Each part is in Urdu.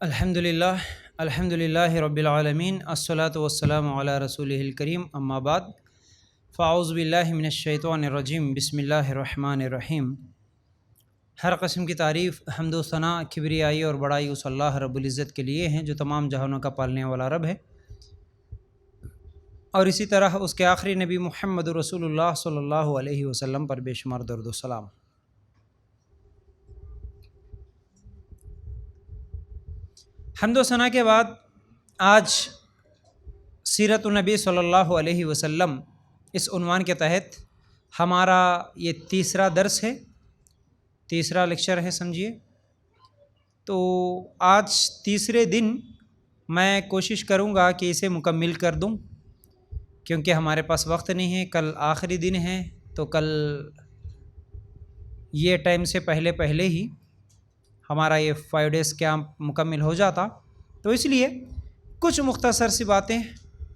الحمد للہ رب العالمین الصلاۃ والسلام علی رسولہ الکریم اما بعد فاعوذ باللہ من الشیطان الرجیم بسم اللہ الرحمن الرحیم۔ ہر قسم کی تعریف، حمد و ثناء، کبریائی اور بڑائی اس اللہ رب العزت کے لیے ہیں جو تمام جہانوں کا پالنے والا رب ہے، اور اسی طرح اس کے آخری نبی محمد رسول اللہ صلی اللہ علیہ وسلم پر بے شمار درود و سلام۔ حمد و ثناء کے بعد آج سیرت النبی صلی اللہ علیہ وسلم اس عنوان کے تحت ہمارا یہ تیسرا درس ہے، تیسرا لیکچر ہے سمجھیے۔ تو آج تیسرے دن میں کوشش کروں گا کہ اسے مکمل کر دوں، کیونکہ ہمارے پاس وقت نہیں ہے، کل آخری دن ہے، تو کل یہ ٹائم سے پہلے ہی ہمارا یہ 5 days کیمپ مکمل ہو جاتا، تو اس لیے کچھ مختصر سی باتیں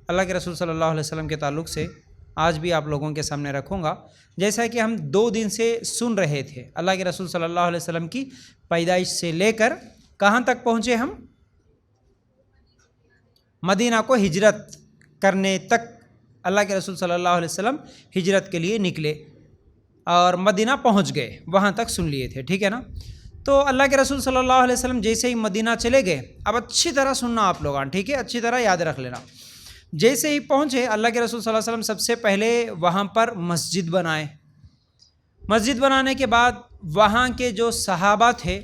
اللہ کے رسول صلی اللہ علیہ وسلم کے تعلق سے آج بھی آپ لوگوں کے سامنے رکھوں گا۔ جیسا کہ ہم 2 دن سے سن رہے تھے اللہ کے رسول صلی اللہ علیہ وسلم کی پیدائش سے لے کر کہاں تک پہنچے ہم؟ مدینہ کو ہجرت کرنے تک اللہ کے رسول صلی اللہ علیہ وسلم ہجرت کے لیے نکلے اور مدینہ پہنچ گئے، وہاں تک سن لیے تھے، ٹھیک ہے نا؟ تو اللہ کے رسول صلی اللہ علیہ وسلم جیسے ہی مدینہ چلے گئے، اب اچھی طرح سننا آپ لوگاں، ٹھیک ہے، اچھی طرح یاد رکھ لینا۔ جیسے ہی پہنچے اللہ کے رسول صلی اللہ علیہ وسلم سب سے پہلے وہاں پر مسجد بنائے۔ مسجد بنانے کے بعد وہاں کے جو صحابہ تھے،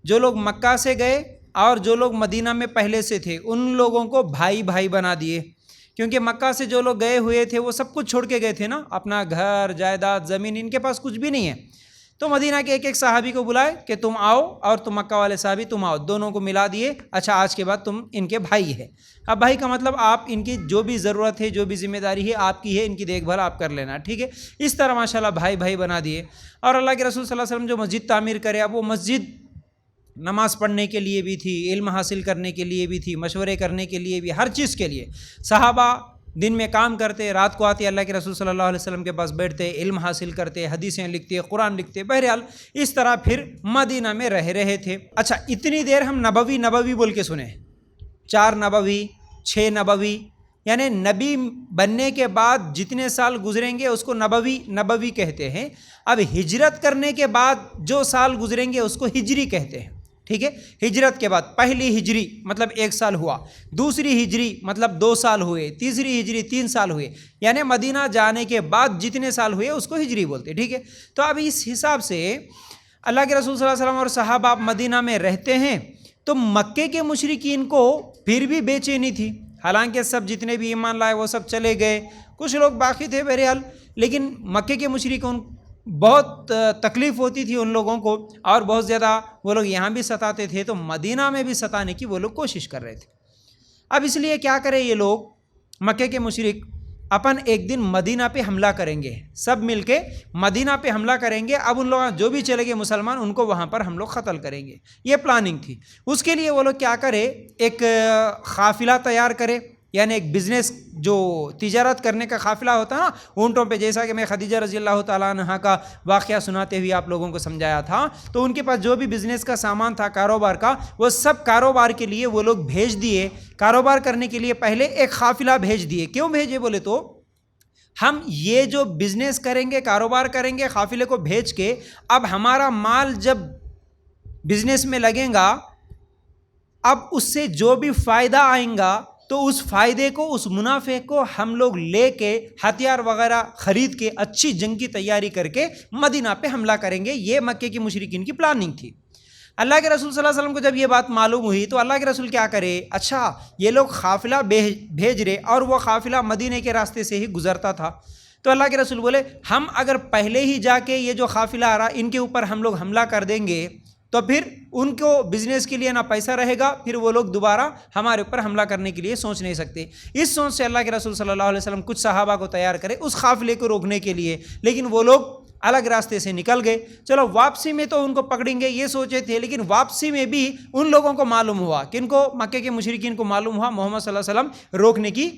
جو لوگ مکہ سے گئے اور جو لوگ مدینہ میں پہلے سے تھے، ان لوگوں کو بھائی بھائی بنا دیے، کیونکہ مکہ سے جو لوگ گئے ہوئے تھے وہ سب کچھ چھوڑ کے گئے تھے نا، اپنا گھر جائیداد زمین، ان کے پاس کچھ بھی نہیں ہے۔ تو مدینہ کے ایک ایک صحابی کو بلائے کہ تم آؤ، اور تم مکہ والے صحابی تم آؤ، دونوں کو ملا دیے، اچھا آج کے بعد تم ان کے بھائی ہے۔ اب بھائی کا مطلب آپ ان کی جو بھی ضرورت ہے، جو بھی ذمہ داری ہے آپ کی ہے، ان کی دیکھ بھال آپ کر لینا، ٹھیک ہے۔ اس طرح ماشاءاللہ بھائی بھائی بنا دیے۔ اور اللہ کے رسول صلی اللہ علیہ وسلم جو مسجد تعمیر کرے، اب وہ مسجد نماز پڑھنے کے لیے بھی تھی، علم حاصل کرنے کے لیے بھی تھی، مشورے کرنے کے لیے بھی، ہر چیز کے لیے۔ صحابہ دن میں کام کرتے، رات کو آتے اللہ کے رسول صلی اللہ علیہ وسلم کے پاس بیٹھتے، علم حاصل کرتے، حدیثیں لکھتے، قرآن لکھتے، بہرحال اس طرح پھر مدینہ میں رہے تھے۔ اچھا، اتنی دیر ہم نبوی بول کے سنے، 4 نبوی 6 نبوی، یعنی نبی بننے کے بعد جتنے سال گزریں گے اس کو نبوی کہتے ہیں۔ اب ہجرت کرنے کے بعد جو سال گزریں گے اس کو ہجری کہتے ہیں، ٹھیک ہے۔ ہجرت کے بعد پہلی ہجری مطلب 1 سال ہوا، دوسری ہجری مطلب 2 سال ہوئے، تیسری ہجری 3 سال ہوئے، یعنی مدینہ جانے کے بعد جتنے سال ہوئے اس کو ہجری بولتے، ٹھیک ہے۔ تو اب اس حساب سے اللہ کے رسول صلی اللہ علیہ وسلم اور صحابہ مدینہ میں رہتے ہیں، تو مکے کے مشرکین کو پھر بھی بے چینی تھی، حالانکہ سب جتنے بھی ایمان لائے وہ سب چلے گئے، کچھ لوگ باقی تھے بہرحال، لیکن مکے کے مشرکین بہت تکلیف ہوتی تھی ان لوگوں کو، اور بہت زیادہ وہ لوگ یہاں بھی ستاتے تھے، تو مدینہ میں بھی ستانے کی وہ لوگ کوشش کر رہے تھے۔ اب اس لیے کیا کرے یہ لوگ مکے کے مشرک، اپن ایک دن مدینہ پہ حملہ کریں گے، سب مل کے مدینہ پہ حملہ کریں گے، اب ان لوگ جو بھی چلے گئے مسلمان ان کو وہاں پر ہم لوگ قتل کریں گے، یہ پلاننگ تھی۔ اس کے لیے وہ لوگ کیا کرے، ایک قافلہ تیار کرے، یعنی ایک بزنس جو تجارت کرنے کا قافلہ ہوتا ہے نا اونٹوں پہ، جیسا کہ میں خدیجہ رضی اللہ تعالیٰ عنہا کا واقعہ سناتے ہوئے آپ لوگوں کو سمجھایا تھا، تو ان کے پاس جو بھی بزنس کا سامان تھا کاروبار کا، وہ سب کاروبار کے لیے وہ لوگ بھیج دیے۔ کاروبار کرنے کے لیے پہلے ایک قافلہ بھیج دیے۔ کیوں بھیجے بولے تو ہم یہ جو بزنس کریں گے، کاروبار کریں گے، قافلے کو بھیج کے اب ہمارا مال جب بزنس میں لگے گا، اب اس سے جو بھی فائدہ آئیں گا تو اس فائدے کو، اس منافع کو ہم لوگ لے کے ہتھیار وغیرہ خرید کے اچھی جنگ کی تیاری کر کے مدینہ پہ حملہ کریں گے۔ یہ مکے کی مشرکین کی پلاننگ تھی۔ اللہ کے رسول صلی اللہ علیہ وسلم کو جب یہ بات معلوم ہوئی تو اللہ کے رسول کیا کرے، اچھا یہ لوگ قافلہ بھیج رہے، اور وہ قافلہ مدینہ کے راستے سے ہی گزرتا تھا، تو اللہ کے رسول بولے ہم اگر پہلے ہی جا کے یہ جو قافلہ آ رہا ان کے اوپر ہم لوگ حملہ کر دیں گے تو پھر ان کو بزنس کے لیے نہ پیسہ رہے گا، پھر وہ لوگ دوبارہ ہمارے اوپر حملہ کرنے کے لیے سوچ نہیں سکتے۔ اس سوچ سے اللہ کے رسول صلی اللہ علیہ وسلم کچھ صحابہ کو تیار کرے اس قافلے کو روکنے کے لیے، لیکن وہ لوگ الگ راستے سے نکل گئے۔ چلو واپسی میں تو ان کو پکڑیں گے یہ سوچے تھے، لیکن واپسی میں بھی ان لوگوں کو معلوم ہوا کہ ان کو، مکے کے مشرکین کو معلوم ہوا محمد صلی اللہ علیہ وسلم روکنے کی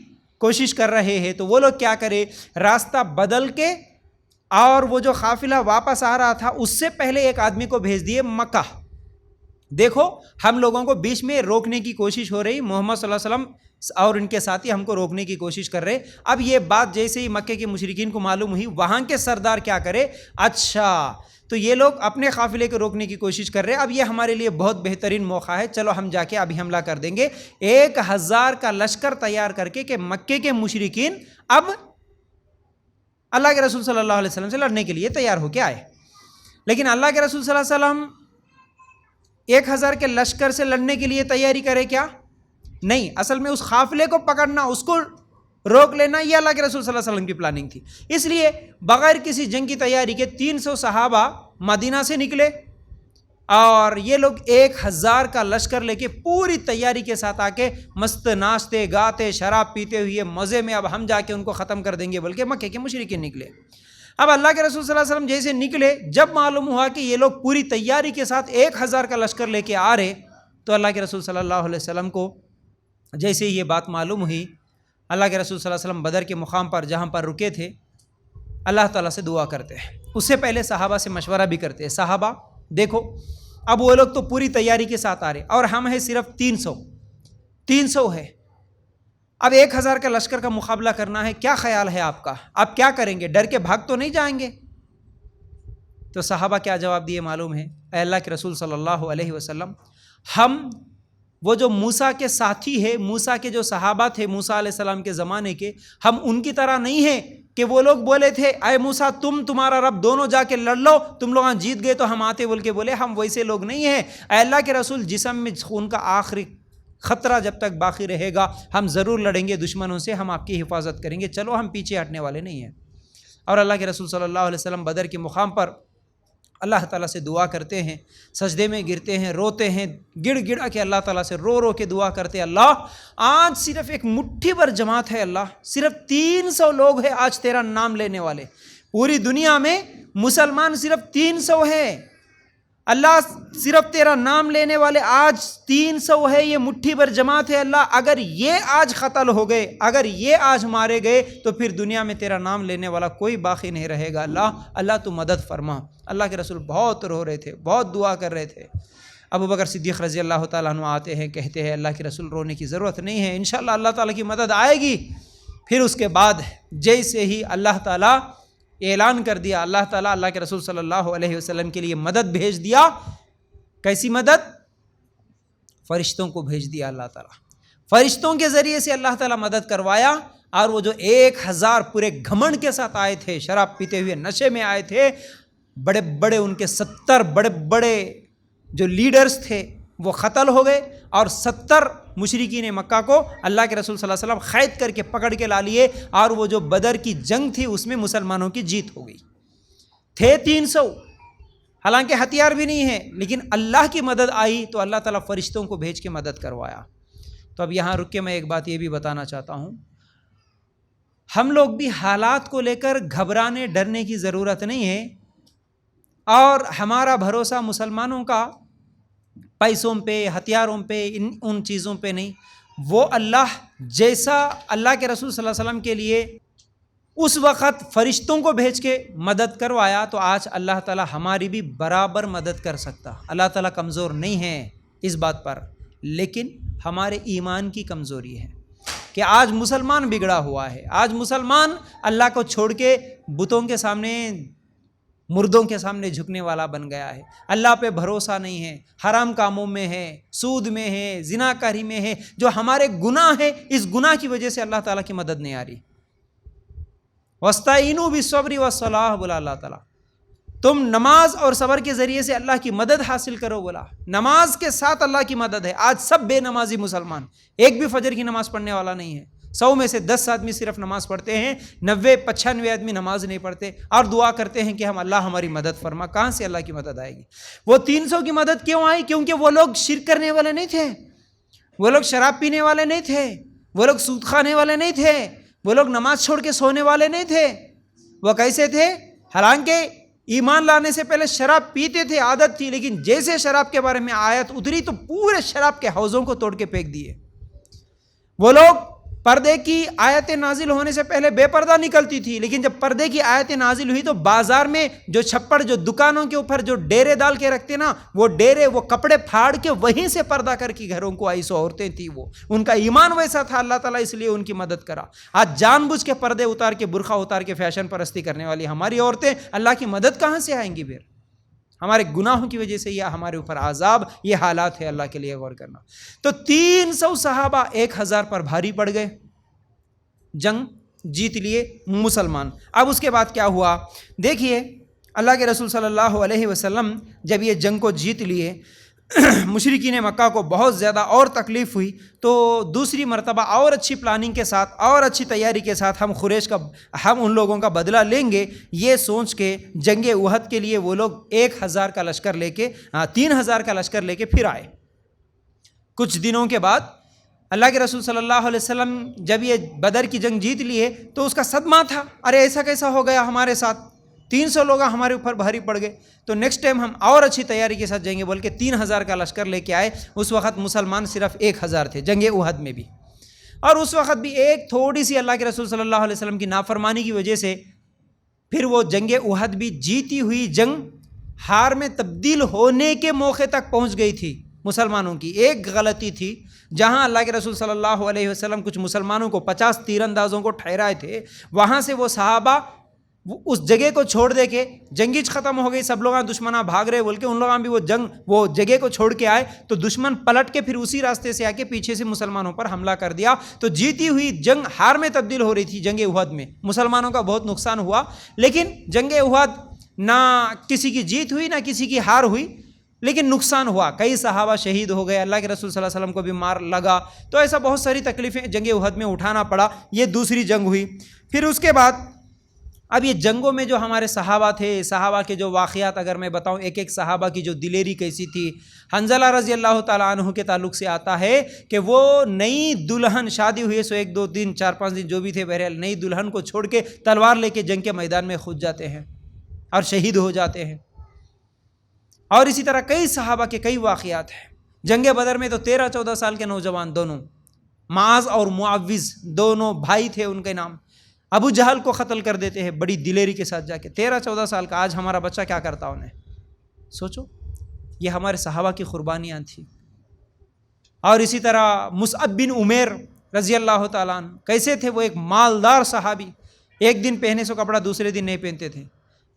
کوشش کر رہے ہیں، تو وہ لوگ کیا کرے، راستہ بدل کے، اور وہ جو قافلہ واپس آ رہا تھا اس سے پہلے ایک آدمی کو بھیج دیے مکہ، دیکھو ہم لوگوں کو بیچ میں روکنے کی کوشش ہو رہی، محمد صلی اللہ علیہ وسلم اور ان کے ساتھی ہم کو روکنے کی کوشش کر رہے۔ اب یہ بات جیسے ہی مکے کے مشرکین کو معلوم ہوئی، وہاں کے سردار کیا کرے، اچھا تو یہ لوگ اپنے قافلے کو روکنے کی کوشش کر رہے، اب یہ ہمارے لیے بہت بہترین موقع ہے، چلو ہم جا کے ابھی حملہ کر دیں گے۔ 1000 کا لشکر تیار کر کے کہ مکے کے مشرکین اب اللہ کے رسول صلی اللہ علیہ وسلم سے لڑنے کے لیے تیار ہو کے آئے۔ لیکن اللہ کے رسول صلی اللہ علیہ وسلم 1000 کے لشکر سے لڑنے کے لیے تیاری کرے کیا؟ نہیں، اصل میں اس قافلے کو پکڑنا، اس کو روک لینا، یہ اللہ کے رسول صلی اللہ علیہ وسلم کی پلاننگ تھی۔ اس لیے بغیر کسی جنگ کی تیاری کے 300 صحابہ مدینہ سے نکلے اور یہ لوگ 1000 کا لشکر لے کے پوری تیاری کے ساتھ آ کے مست ناچتے گاتے شراب پیتے ہوئے مزے میں اب ہم جا کے ان کو ختم کر دیں گے، بلکہ مکے کے مشرکین نکلے۔ اب اللہ کے رسول صلی اللہ علیہ وسلم جیسے نکلے، جب معلوم ہوا کہ یہ لوگ پوری تیاری کے ساتھ 1000 کا لشکر لے کے آ رہے، تو اللہ کے رسول صلی اللہ علیہ وسلم کو جیسے یہ بات معلوم ہوئی، اللہ کے رسول صلی اللہ علیہ وسلم بدر کے مقام پر جہاں پر رکے تھے اللہ تعالیٰ سے دعا کرتے ہیں۔ اس سے پہلے صحابہ سے مشورہ بھی کرتے ہیں، صحابہ دیکھو اب وہ لوگ تو پوری تیاری کے ساتھ آ رہے اور ہم ہیں صرف 300 ہے، اب 1000 کا لشکر کا مقابلہ کرنا ہے، کیا خیال ہے آپ کا؟ آپ کیا کریں گے؟ ڈر کے بھاگ تو نہیں جائیں گے؟ تو صحابہ کیا جواب دیے معلوم ہے؟ اے اللہ کے رسول صلی اللہ علیہ وسلم، ہم وہ جو موسیٰ کے ساتھی ہے، موسیٰ کے جو صحابہ تھے موسیٰ علیہ السلام کے زمانے کے، ہم ان کی طرح نہیں ہیں کہ وہ لوگ بولے تھے اے موسیٰ تمہارا رب دونوں جا کے لڑ لو، تم لوگ جیت گئے تو ہم آتے بول کے بولے، ہم ویسے لوگ نہیں ہیں۔ اے اللہ کے رسول، جسم میں خون کا آخری خطرہ جب تک باقی رہے گا ہم ضرور لڑیں گے دشمنوں سے، ہم آپ کی حفاظت کریں گے، چلو ہم پیچھے ہٹنے والے نہیں ہیں۔ اور اللہ کے رسول صلی اللہ علیہ وسلم بدر کے مقام پر اللہ تعالیٰ سے دعا کرتے ہیں، سجدے میں گرتے ہیں، روتے ہیں، گڑ گڑا کے اللہ تعالیٰ سے رو کے دعا کرتے ہیں، اللہ آج صرف ایک مٹھی بھر جماعت ہے، اللہ صرف 300 لوگ ہیں آج تیرا نام لینے والے، پوری دنیا میں مسلمان صرف 300 ہیں، اللہ صرف تیرا نام لینے والے آج 300 ہے، یہ مٹھی بھر جماعت ہے، اللہ اگر یہ آج قتل ہو گئے، اگر یہ آج مارے گئے تو پھر دنیا میں تیرا نام لینے والا کوئی باقی نہیں رہے گا، اللہ تو مدد فرما۔ اللہ کے رسول بہت رو رہے تھے، بہت دعا کر رہے تھے۔ ابو بکر صدیق رضی اللہ تعالیٰ عنہ آتے ہیں، کہتے ہیں اللہ کے رسول رونے کی ضرورت نہیں ہے، انشاءاللہ اللہ تعالیٰ کی مدد آئے گی۔ پھر اس کے بعد جیسے ہی اللہ تعالیٰ اعلان کر دیا، اللہ تعالیٰ اللہ کے رسول صلی اللہ علیہ وسلم کے لیے مدد بھیج دیا۔ کیسی مدد؟ فرشتوں کو بھیج دیا اللہ تعالیٰ، فرشتوں کے ذریعے سے اللہ تعالیٰ مدد کروایا۔ اور وہ جو 1000 پورے گھمنڈ کے ساتھ آئے تھے، شراب پیتے ہوئے نشے میں آئے تھے، بڑے بڑے ان کے 70 بڑے بڑے جو لیڈرز تھے وہ قتل ہو گئے، اور 70 مشرکین مکہ کو اللہ کے رسول صلی اللہ علیہ وسلم قید کر کے پکڑ کے لا لیے، اور وہ جو بدر کی جنگ تھی اس میں مسلمانوں کی جیت ہو گئی۔ تھے 300، حالانکہ ہتھیار بھی نہیں ہے، لیکن اللہ کی مدد آئی تو اللہ تعالیٰ فرشتوں کو بھیج کے مدد کروایا۔ تو اب یہاں رک کے میں ایک بات یہ بھی بتانا چاہتا ہوں، ہم لوگ بھی حالات کو لے کر گھبرانے ڈرنے کی ضرورت نہیں ہے، اور ہمارا بھروسہ مسلمانوں کا پیسوں پہ، ہتھیاروں پہ، ان چیزوں پہ نہیں، وہ اللہ جیسا اللہ کے رسول صلی اللہ علیہ وسلم کے لیے اس وقت فرشتوں کو بھیج کے مدد کروایا، تو آج اللہ تعالیٰ ہماری بھی برابر مدد کر سکتا۔ اللہ تعالیٰ کمزور نہیں ہے اس بات پر، لیکن ہمارے ایمان کی کمزوری ہے کہ آج مسلمان بگڑا ہوا ہے، آج مسلمان اللہ کو چھوڑ کے بتوں کے سامنے، مردوں کے سامنے جھکنے والا بن گیا ہے، اللہ پہ بھروسہ نہیں ہے، حرام کاموں میں ہے، سود میں ہے، زنا کاری میں ہے، جو ہمارے گناہ ہے، اس گناہ کی وجہ سے اللہ تعالیٰ کی مدد نہیں آ رہی۔ وَاسْتَعِینُوا بِالصَّبْرِ وَالصَّلَاةِ بولا اللہ تعالیٰ، تم نماز اور صبر کے ذریعے سے اللہ کی مدد حاصل کرو، بولا نماز کے ساتھ اللہ کی مدد ہے۔ آج سب بے نمازی مسلمان، ایک بھی فجر کی نماز پڑھنے والا نہیں ہے، 100 میں سے 10 آدمی صرف نماز پڑھتے ہیں، 90-95 آدمی نماز نہیں پڑھتے، اور دعا کرتے ہیں کہ ہم اللہ ہماری مدد فرما۔ کہاں سے اللہ کی مدد آئے گی؟ وہ 300 کی مدد کیوں آئی؟ کیونکہ وہ لوگ شرک کرنے والے نہیں تھے، وہ لوگ شراب پینے والے نہیں تھے، وہ لوگ سود کھانے والے نہیں تھے، وہ لوگ نماز چھوڑ کے سونے والے نہیں تھے۔ وہ کیسے تھے؟ حالانکہ ایمان لانے سے پہلے شراب پیتے تھے، عادت تھی، لیکن جیسے شراب کے بارے میں آیت اتری تو پورے شراب کے حوضوں کو توڑ کے پھینک دیے۔ وہ لوگ پردے کی آیتیں نازل ہونے سے پہلے بے پردہ نکلتی تھی، لیکن جب پردے کی آیتیں نازل ہوئی تو بازار میں جو چھپڑ، جو دکانوں کے اوپر جو ڈیرے ڈال کے رکھتے نا، وہ ڈیرے، وہ کپڑے پھاڑ کے وہیں سے پردہ کر کے گھروں کو آئی. سو عورتیں تھیں، وہ ان کا ایمان ویسا تھا، اللہ تعالیٰ اس لیے ان کی مدد کرا. آج جان بوجھ کے پردے اتار کے، برقع اتار کے فیشن پرستی کرنے والی ہماری عورتیں، اللہ کی مدد کہاں سے آئیں گی؟ پھر ہمارے گناہوں کی وجہ سے یہ ہمارے اوپر عذاب، یہ حالات ہے. اللہ کے لیے غور کرنا. تو 300 صحابہ 1000 پر بھاری پڑ گئے، جنگ جیت لیے مسلمان. اب اس کے بعد کیا ہوا دیکھیے، اللہ کے رسول صلی اللہ علیہ وسلم جب یہ جنگ کو جیت لیے، مشرکین مکہ کو بہت زیادہ اور تکلیف ہوئی، تو دوسری مرتبہ اور اچھی پلاننگ کے ساتھ، اور اچھی تیاری کے ساتھ ہم ان لوگوں کا بدلہ لیں گے، یہ سوچ کے جنگ احد کے لیے وہ لوگ 1000 کا لشکر لے کے 3000 کا لشکر لے کے پھر آئے. کچھ دنوں کے بعد اللہ کے رسول صلی اللہ علیہ وسلم جب یہ بدر کی جنگ جیت لیے تو اس کا صدمہ تھا، ارے ایسا کیسا ہو گیا ہمارے ساتھ، 300 لوگ ہمارے اوپر بھاری پڑ گئے، تو نیکسٹ ٹائم ہم اور اچھی تیاری کے ساتھ جائیں گے، بول کے 3000 کا لشکر لے کے آئے. اس وقت مسلمان صرف 1000 تھے جنگ احد میں بھی، اور اس وقت بھی ایک تھوڑی سی اللہ کے رسول صلی اللہ علیہ وسلم کی نافرمانی کی وجہ سے پھر وہ جنگ احد بھی جیتی ہوئی جنگ ہار میں تبدیل ہونے کے موقع تک پہنچ گئی تھی. مسلمانوں کی ایک غلطی تھی، جہاں اللہ کے رسول صلی اللہ علیہ وسلم کچھ مسلمانوں کو 50 تیر اندازوں کو ٹھہرائے تھے، وہاں سے وہ صحابہ اس جگہ کو چھوڑ دے کے، جنگیچ ختم ہو گئی، سب لوگ دشمناں بھاگ رہے بول کے ان لوگاں بھی وہ جگہ کو چھوڑ کے آئے، تو دشمن پلٹ کے پھر اسی راستے سے آ کے پیچھے سے مسلمانوں پر حملہ کر دیا. تو جیتی ہوئی جنگ ہار میں تبدیل ہو رہی تھی. جنگ احد میں مسلمانوں کا بہت نقصان ہوا، لیکن جنگ احد نہ کسی کی جیت ہوئی نہ کسی کی ہار ہوئی، لیکن نقصان ہوا. کئی صحابہ شہید ہو گئے، اللہ کے رسول صلی اللہ علیہ وسلم کو بھی مار لگا، تو ایسا بہت ساری تکلیفیں جنگ احد میں اٹھانا پڑا. یہ دوسری جنگ ہوئی. پھر اس کے بعد اب یہ جنگوں میں جو ہمارے صحابہ تھے، صحابہ کے جو واقعات اگر میں بتاؤں، ایک ایک صحابہ کی جو دلیری کیسی تھی. حنظلہ رضی اللہ تعالیٰ عنہ کے تعلق سے آتا ہے کہ وہ نئی دلہن، شادی ہوئی سو 1 2 دن 4 5 دن جو بھی تھے، بہرحال نئی دلہن کو چھوڑ کے تلوار لے کے جنگ کے میدان میں کھود جاتے ہیں اور شہید ہو جاتے ہیں. اور اسی طرح کئی صحابہ کے کئی واقعات ہیں. جنگ بدر میں تو 13 14 سال کے نوجوان دونوں، معاذ اور معوذ دونوں بھائی تھے، ان کے نام، ابو جہل کو قتل کر دیتے ہیں بڑی دلیری کے ساتھ جا کے. 13 14 سال کا. آج ہمارا بچہ کیا کرتا انہیں سوچو. یہ ہمارے صحابہ کی قربانیاں تھیں. اور اسی طرح مصعب بن عمیر رضی اللہ تعالیٰ عنہ کیسے تھے؟ وہ ایک مالدار صحابی، ایک دن پہنے سے کپڑا دوسرے دن نہیں پہنتے تھے.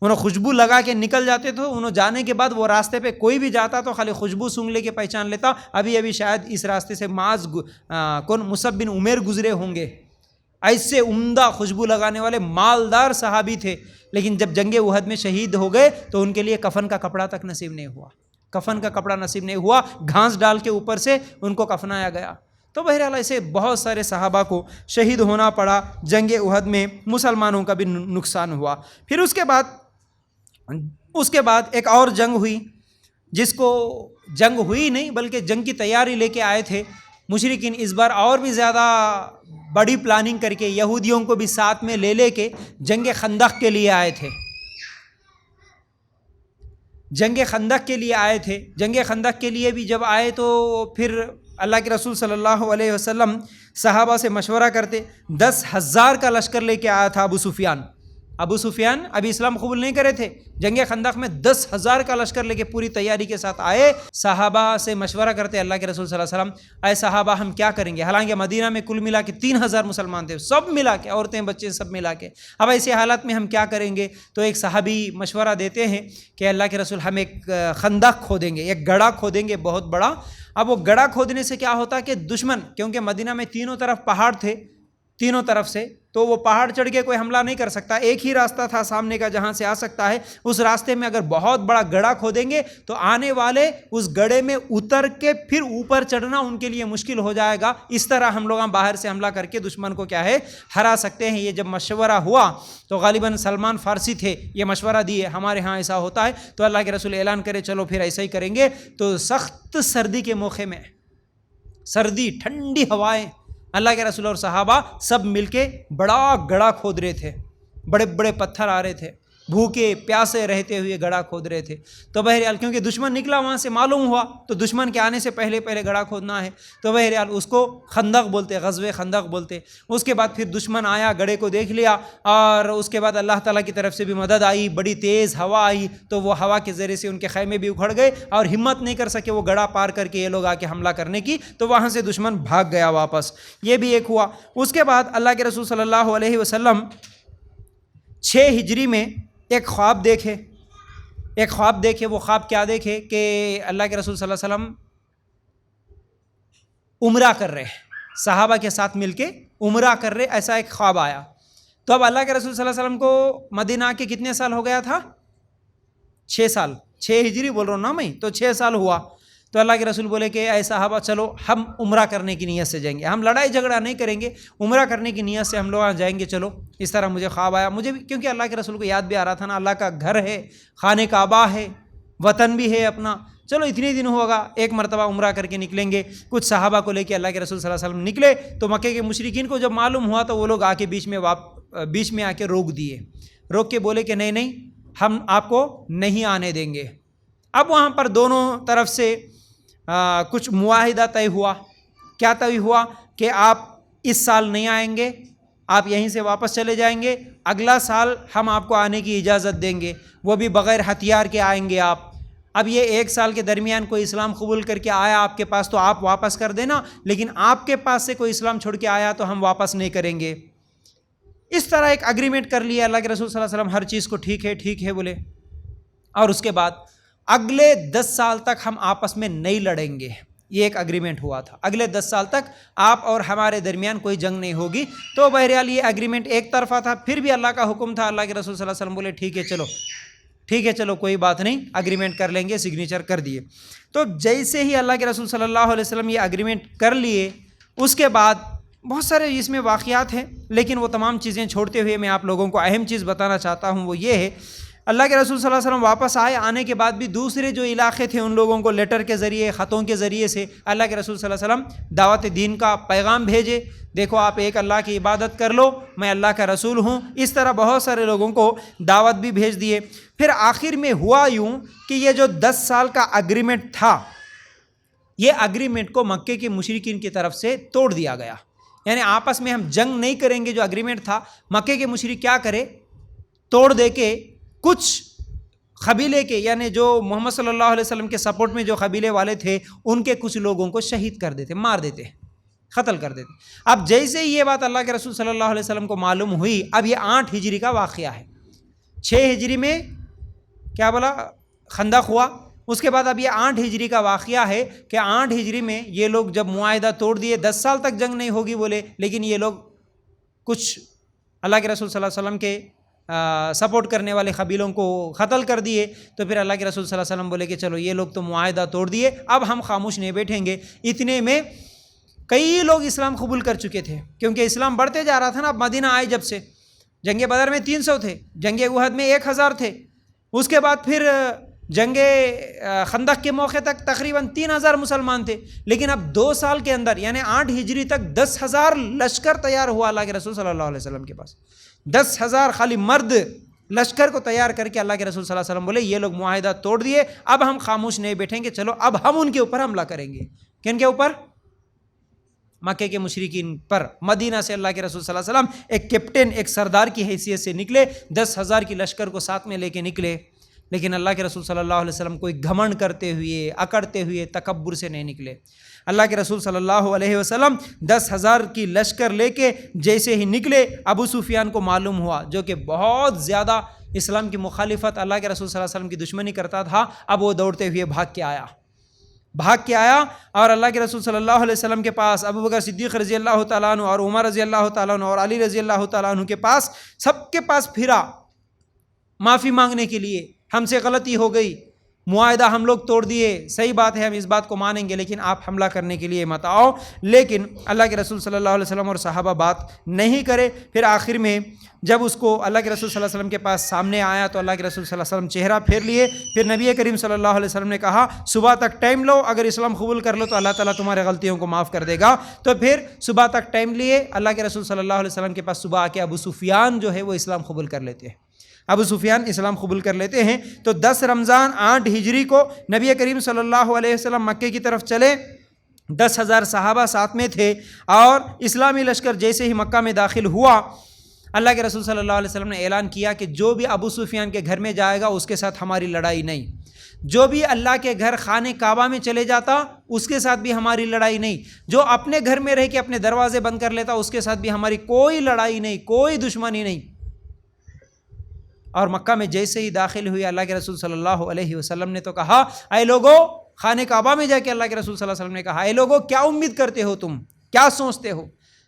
انہوں خوشبو لگا کے نکل جاتے تھے. انہوں جانے کے بعد وہ راستے پہ کوئی بھی جاتا تو خالی خوشبو سونگھ لے کے پہچان لیتا. ابھی شاید اس راستے سے مصعب بن عمیر گزرے ہوں گے. ایسے عمدہ خوشبو لگانے والے مالدار صحابی تھے، لیکن جب جنگ احد میں شہید ہو گئے تو ان کے لیے کفن کا کپڑا تک نصیب نہیں ہوا. کفن کا کپڑا نصیب نہیں ہوا، گھاس ڈال کے اوپر سے ان کو کفنایا گیا. تو بہرحال ایسے بہت سارے صحابہ کو شہید ہونا پڑا. جنگ احد میں مسلمانوں کا بھی نقصان ہوا. پھر اس کے بعد ایک اور جنگ ہوئی، جس کو جنگ ہوئی نہیں بلکہ جنگ کی تیاری لے کے آئے تھے مشرکین. اس بار اور بھی زیادہ بڑی پلاننگ کر کے یہودیوں کو بھی ساتھ میں لے کے جنگ خندق کے لیے آئے تھے. جنگ خندق کے لیے آئے تھے. جنگ خندق کے لیے بھی جب آئے تو پھر اللہ کے رسول صلی اللہ علیہ وسلم صحابہ سے مشورہ کرتے. 10,000 کا لشکر لے کے آیا تھا ابو سفیان ابھی اسلام قبول نہیں کرے تھے. جنگ خندق میں 10,000 کا لشکر لے کے پوری تیاری کے ساتھ آئے. صحابہ سے مشورہ کرتے اللہ کے رسول صلی اللہ علیہ وسلم، اے صحابہ ہم کیا کریں گے؟ حالانکہ مدینہ میں کل ملا کے 3,000 مسلمان تھے، سب ملا کے، عورتیں بچے سب ملا کے. اب ایسے حالات میں ہم کیا کریں گے؟ تو ایک صحابی مشورہ دیتے ہیں کہ اللہ کے رسول ہم ایک خندق کھودیں گے، ایک گڑھا کھودیں گے بہت بڑا. اب وہ گڑھا کھودنے سے کیا ہوتا کہ دشمن، کیونکہ مدینہ میں تینوں طرف پہاڑ تھے، تینوں طرف سے، تو وہ پہاڑ چڑھ کے کوئی حملہ نہیں کر سکتا. ایک ہی راستہ تھا سامنے کا جہاں سے آ سکتا ہے. اس راستے میں اگر بہت بڑا گڑھا کھودیں گے تو آنے والے اس گڑھے میں اتر کے پھر اوپر چڑھنا ان کے لیے مشکل ہو جائے گا. اس طرح ہم لوگ باہر سے حملہ کر کے دشمن کو کیا ہے ہرا سکتے ہیں. یہ جب مشورہ ہوا تو غالباً سلمان فارسی تھے، یہ مشورہ دیے ہمارے ہاں ایسا ہوتا ہے. تو اللہ کے رسول اعلان کرے چلو پھر ایسا ہی کریں گے. تو سخت سردی کے موقع میں، سردی، ٹھنڈی ہوائیں، اللہ کے رسول اور صحابہ سب مل کے بڑا گڑھا کھود رہے تھے. بڑے بڑے پتھر آ رہے تھے بھوکے پیاسے رہتے ہوئے گڑھا کھود رہے تھے. تو بہرحال کیونکہ دشمن نکلا وہاں سے معلوم ہوا تو دشمن کے آنے سے پہلے گڑھا کھودنا ہے, تو بہرحال اس کو خندق بولتے, غزوہ خندق بولتے. اس کے بعد پھر دشمن آیا, گڑھے کو دیکھ لیا, اور اس کے بعد اللہ تعالیٰ کی طرف سے بھی مدد آئی, بڑی تیز ہوا آئی, تو وہ ہوا کے ذریعے سے ان کے خیمے بھی اکھڑ گئے اور ہمت نہیں کر سکے وہ گڑھا پار کر کے یہ لوگ آ کے حملہ کرنے کی, تو وہاں سے دشمن بھاگ گیا واپس. یہ بھی ایک ہوا. اس کے بعد اللہ کے رسول صلی اللہ علیہ وسلم 6 ہجری میں ایک خواب دیکھے. وہ خواب کیا دیکھے کہ اللہ کے رسول صلی اللہ علیہ وسلم عمرہ کر رہے, صحابہ کے ساتھ مل کے عمرہ کر رہے, ایسا ایک خواب آیا. تو اب اللہ کے رسول صلی اللہ علیہ وسلم کو مدینہ کے کتنے سال ہو گیا تھا؟ 6 سال. 6 ہجری بول رہا ہوں نا میں, تو 6 سال ہوا. تو اللہ کے رسول بولے کہ اے صحابہ چلو ہم عمرہ کرنے کی نیت سے جائیں گے, ہم لڑائی جھگڑا نہیں کریں گے, عمرہ کرنے کی نیت سے ہم لوگ جائیں گے. چلو اس طرح مجھے خواب آیا, مجھے بھی کیونکہ اللہ کے رسول کو یاد بھی آ رہا تھا نا, اللہ کا گھر ہے, خانہ کعبہ ہے, وطن بھی ہے اپنا, چلو اتنے دن ہوگا ایک مرتبہ عمرہ کر کے نکلیں گے. کچھ صحابہ کو لے کے اللہ کے رسول صلی اللہ علیہ وسلم نکلے, تو مکے کے مشرکین کو جب معلوم ہوا تو وہ لوگ آ کے بیچ میں آ کے روک دیے, روک کے بولے کہ نہیں ہم آپ کو نہیں آنے دیں گے. اب وہاں پر دونوں طرف سے کچھ معاہدہ طے ہوا. کیا طے ہوا کہ آپ اس سال نہیں آئیں گے, آپ یہیں سے واپس چلے جائیں گے, اگلا سال ہم آپ کو آنے کی اجازت دیں گے, وہ بھی بغیر ہتھیار کے آئیں گے آپ. اب یہ 1 سال کے درمیان کوئی اسلام قبول کر کے آیا آپ کے پاس تو آپ واپس کر دینا, لیکن آپ کے پاس سے کوئی اسلام چھوڑ کے آیا تو ہم واپس نہیں کریں گے. اس طرح ایک اگریمنٹ کر لیا. اللہ کے رسول صلی اللہ علیہ وسلم ہر چیز کو ٹھیک ہے بولے, اور اس کے بعد اگلے 10 سال تک ہم آپس میں نہیں لڑیں گے, یہ ایک اگریمنٹ ہوا تھا. اگلے 10 سال تک آپ اور ہمارے درمیان کوئی جنگ نہیں ہوگی. تو بہرحال یہ اگریمنٹ ایک طرفہ تھا, پھر بھی اللہ کا حکم تھا. اللہ کے رسول صلی اللہ علیہ وسلم بولے ٹھیک ہے چلو کوئی بات نہیں, اگریمنٹ کر لیں گے, سگنیچر کر دیے. تو جیسے ہی اللہ کے رسول صلی اللہ علیہ وسلم یہ اگریمنٹ کر لیے, اس کے بعد بہت سارے اس میں واقعات ہیں, لیکن وہ تمام چیزیں چھوڑتے ہوئے میں آپ لوگوں کو اہم چیز بتانا چاہتا ہوں. وہ یہ ہے اللہ کے رسول صلی اللہ علیہ وسلم واپس آئے, آنے کے بعد بھی دوسرے جو علاقے تھے ان لوگوں کو لیٹر کے ذریعے, خطوں کے ذریعے سے اللہ کے رسول صلی اللہ علیہ وسلم دعوت دین کا پیغام بھیجے. دیکھو آپ ایک اللہ کی عبادت کر لو, میں اللہ کا رسول ہوں. اس طرح بہت سارے لوگوں کو دعوت بھی بھیج دیے. پھر آخر میں ہوا یوں کہ یہ جو 10 سال کا اگریمنٹ تھا, یہ اگریمنٹ کو مکے کے مشرکین کی طرف سے توڑ دیا گیا. یعنی آپس میں ہم جنگ نہیں کریں گے, جو اگریمنٹ تھا مکے کے مشرک کیا کرے, توڑ دے کے کچھ قبیلے کے, یعنی جو محمد صلی اللہ علیہ وسلم کے سپورٹ میں جو قبیلے والے تھے ان کے کچھ لوگوں کو شہید کر دیتے, مار دیتے, قتل کر دیتے. اب جیسے ہی یہ بات اللہ کے رسول صلی اللہ علیہ وسلم کو معلوم ہوئی, اب یہ 8 ہجری کا واقعہ ہے. 6 ہجری میں کیا بولا, خندق ہوا. اس کے بعد اب یہ 8 ہجری کا واقعہ ہے کہ 8 ہجری میں یہ لوگ جب معاہدہ توڑ دیے, 10 سال تک جنگ نہیں ہوگی بولے, لیکن یہ لوگ کچھ اللہ کے رسول صلی اللہ علیہ وسلم کے سپورٹ کرنے والے قبیلوں کو قتل کر دیے. تو پھر اللہ کے رسول صلی اللہ علیہ وسلم بولے کہ چلو یہ لوگ تو معاہدہ توڑ دیے, اب ہم خاموش نہیں بیٹھیں گے. اتنے میں کئی لوگ اسلام قبول کر چکے تھے, کیونکہ اسلام بڑھتے جا رہا تھا نا. اب مدینہ آئے جب سے, جنگ بدر میں 300 تھے, جنگ احد میں 1000 تھے, اس کے بعد پھر جنگ خندق کے موقع تک تقریباً 3000 مسلمان تھے. لیکن اب 2 سال کے اندر یعنی 8 ہجری تک 10,000 لشکر تیار ہوا اللہ کے رسول صلی اللہ علیہ وسلم کے پاس. 10,000 خالی مرد لشکر کو تیار کر کے اللہ کے رسول صلی اللہ علیہ وسلم بولے یہ لوگ معاہدہ توڑ دیے, اب ہم خاموش نہیں بیٹھیں گے, چلو اب ہم ان کے اوپر حملہ کریں گے. کن کے اوپر؟ مکے کے مشرکین پر. مدینہ سے اللہ کے رسول صلی اللہ علیہ وسلم ایک کیپٹن, ایک سردار کی حیثیت سے نکلے, 10,000 کی لشکر کو ساتھ میں لے کے نکلے. لیکن اللہ کے رسول صلی اللہ علیہ وسلم کوئی گھمنڈ کرتے ہوئے, اکڑتے ہوئے, تکبر سے نہیں نکلے. اللہ کے رسول صلی اللہ علیہ وسلم 10,000 کی لشکر لے کے جیسے ہی نکلے, ابو سفیان کو معلوم ہوا, جو کہ بہت زیادہ اسلام کی مخالفت, اللہ کے رسول صلی اللہ علیہ وسلم کی دشمنی کرتا تھا. اب وہ دوڑتے ہوئے بھاگ کے آیا اور اللہ کے رسول صلی اللہ علیہ وسلم کے پاس, ابو بکر صدیق رضی اللہ تعالیٰ عنہ اور عمر رضی اللہ تعالیٰ عنہ اور علی رضی اللہ تعالیٰ عنہ کے پاس, سب کے پاس پھرا معافی مانگنے کے لیے. ہم سے غلطی ہو گئی, معاہدہ ہم لوگ توڑ دیے, صحیح بات ہے, ہم اس بات کو مانیں گے, لیکن آپ حملہ کرنے کے لیے مت آؤ. لیکن اللہ کے رسول صلی اللہ علیہ وسلم اور صحابہ بات نہیں کرے. پھر آخر میں جب اس کو اللہ کے رسول صلی اللہ علیہ وسلم کے پاس سامنے آیا تو اللہ کے رسول صلی اللہ علیہ وسلم چہرہ پھیر لیے. پھر نبی کریم صلی اللہ علیہ وسلم نے کہا صبح تک ٹائم لو, اگر اسلام قبول کر لو تو اللہ تعالیٰ تمہارے غلطیوں کو معاف کر دے گا. تو پھر صبح تک ٹائم لیے. اللہ کے رسول صلی اللہ علیہ وسلم کے پاس صبح آ کے ابو سفیان جو ہے وہ اسلام قبول کر لیتے ہیں. ابو سفیان اسلام قبول کر لیتے ہیں۔ تو 10 رمضان 8 ہجری کو نبی کریم صلی اللہ علیہ وسلم مکے کی طرف چلے، 10,000 صحابہ ساتھ میں تھے، اور اسلامی لشکر جیسے ہی مکہ میں داخل ہوا، اللہ کے رسول صلی اللہ علیہ وسلم نے اعلان کیا کہ جو بھی ابو سفیان کے گھر میں جائے گا اس کے ساتھ ہماری لڑائی نہیں، جو بھی اللہ کے گھر خانہ کعبہ میں چلے جاتا اس کے ساتھ بھی ہماری لڑائی نہیں، جو اپنے گھر میں رہ کے اپنے دروازے بند کر لیتا اس کے ساتھ بھی ہماری کوئی لڑائی نہیں، کوئی دشمنی نہیں۔ اور مکہ میں جیسے ہی داخل ہوئی، اللہ کے رسول صلی اللہ علیہ وسلم نے تو کہا، اے لوگو، خانہ کعبہ میں جا کے اللہ کے رسول صلی اللہ علیہ وسلم نے کہا، اے لوگو، کیا امید کرتے ہو تم، کیا سوچتے ہو؟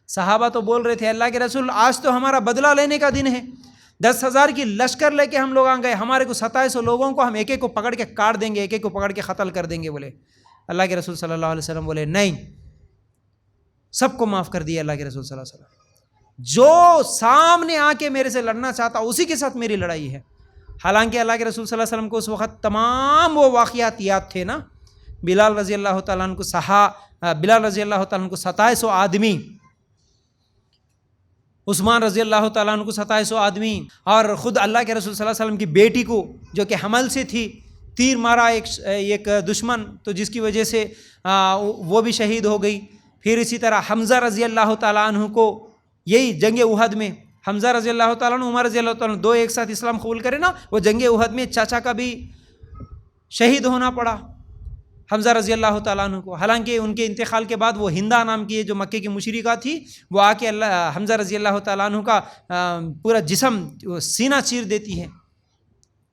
صحابہ تو بول رہے تھے، اللہ کے رسول آج تو ہمارا بدلہ لینے کا دن ہے، 10,000 کی لشکر لے کے ہم لوگ آ گئے، ہمارے کو 2700 لوگوں کو ہم ایک ایک کو پکڑ کے کاٹ دیں گے، ایک ایک کو پکڑ کے قتل کر دیں گے۔ بولے اللہ کے رسول صلی اللہ علیہ وسلم بولے نہیں، سب کو معاف کر دیا اللہ کے رسول صلی اللہ علیہ وسلم، جو سامنے آ کے میرے سے لڑنا چاہتا اسی کے ساتھ میری لڑائی ہے۔ حالانکہ اللہ کے رسول صلی اللہ علیہ وسلم کو اس وقت تمام وہ واقعات یاد تھے نا، بلال رضی اللہ تعالیٰ عنہ کو بلال رضی اللہ تعالیٰ عنہ کو 2700 آدمی، عثمان رضی اللہ تعالیٰ عنہ کو 2700 آدمی، اور خود اللہ کے رسول صلی اللہ علیہ وسلم کی بیٹی کو جو کہ حمل سے تھی، تیر مارا ایک دشمن، تو جس کی وجہ سے وہ بھی شہید ہو گئی۔ پھر اسی طرح حمزہ رضی اللہ تعالیٰ عنہ کو یہی جنگ احد میں، حمزہ رضی اللہ تعالیٰ عنہ، عمر رضی اللہ تعالیٰ عنہ، دو ایک ساتھ اسلام قبول کرے نا، وہ جنگ احد میں چاچا کا بھی شہید ہونا پڑا حمزہ رضی اللہ تعالیٰ عنہ کو۔ حالانکہ ان کے انتقال کے بعد وہ ہندا نام کی جو مکے کی مشرکہ تھی، وہ آ کے حمزہ رضی اللہ تعالیٰ عنہ کا پورا جسم سینہ چیر دیتی ہے۔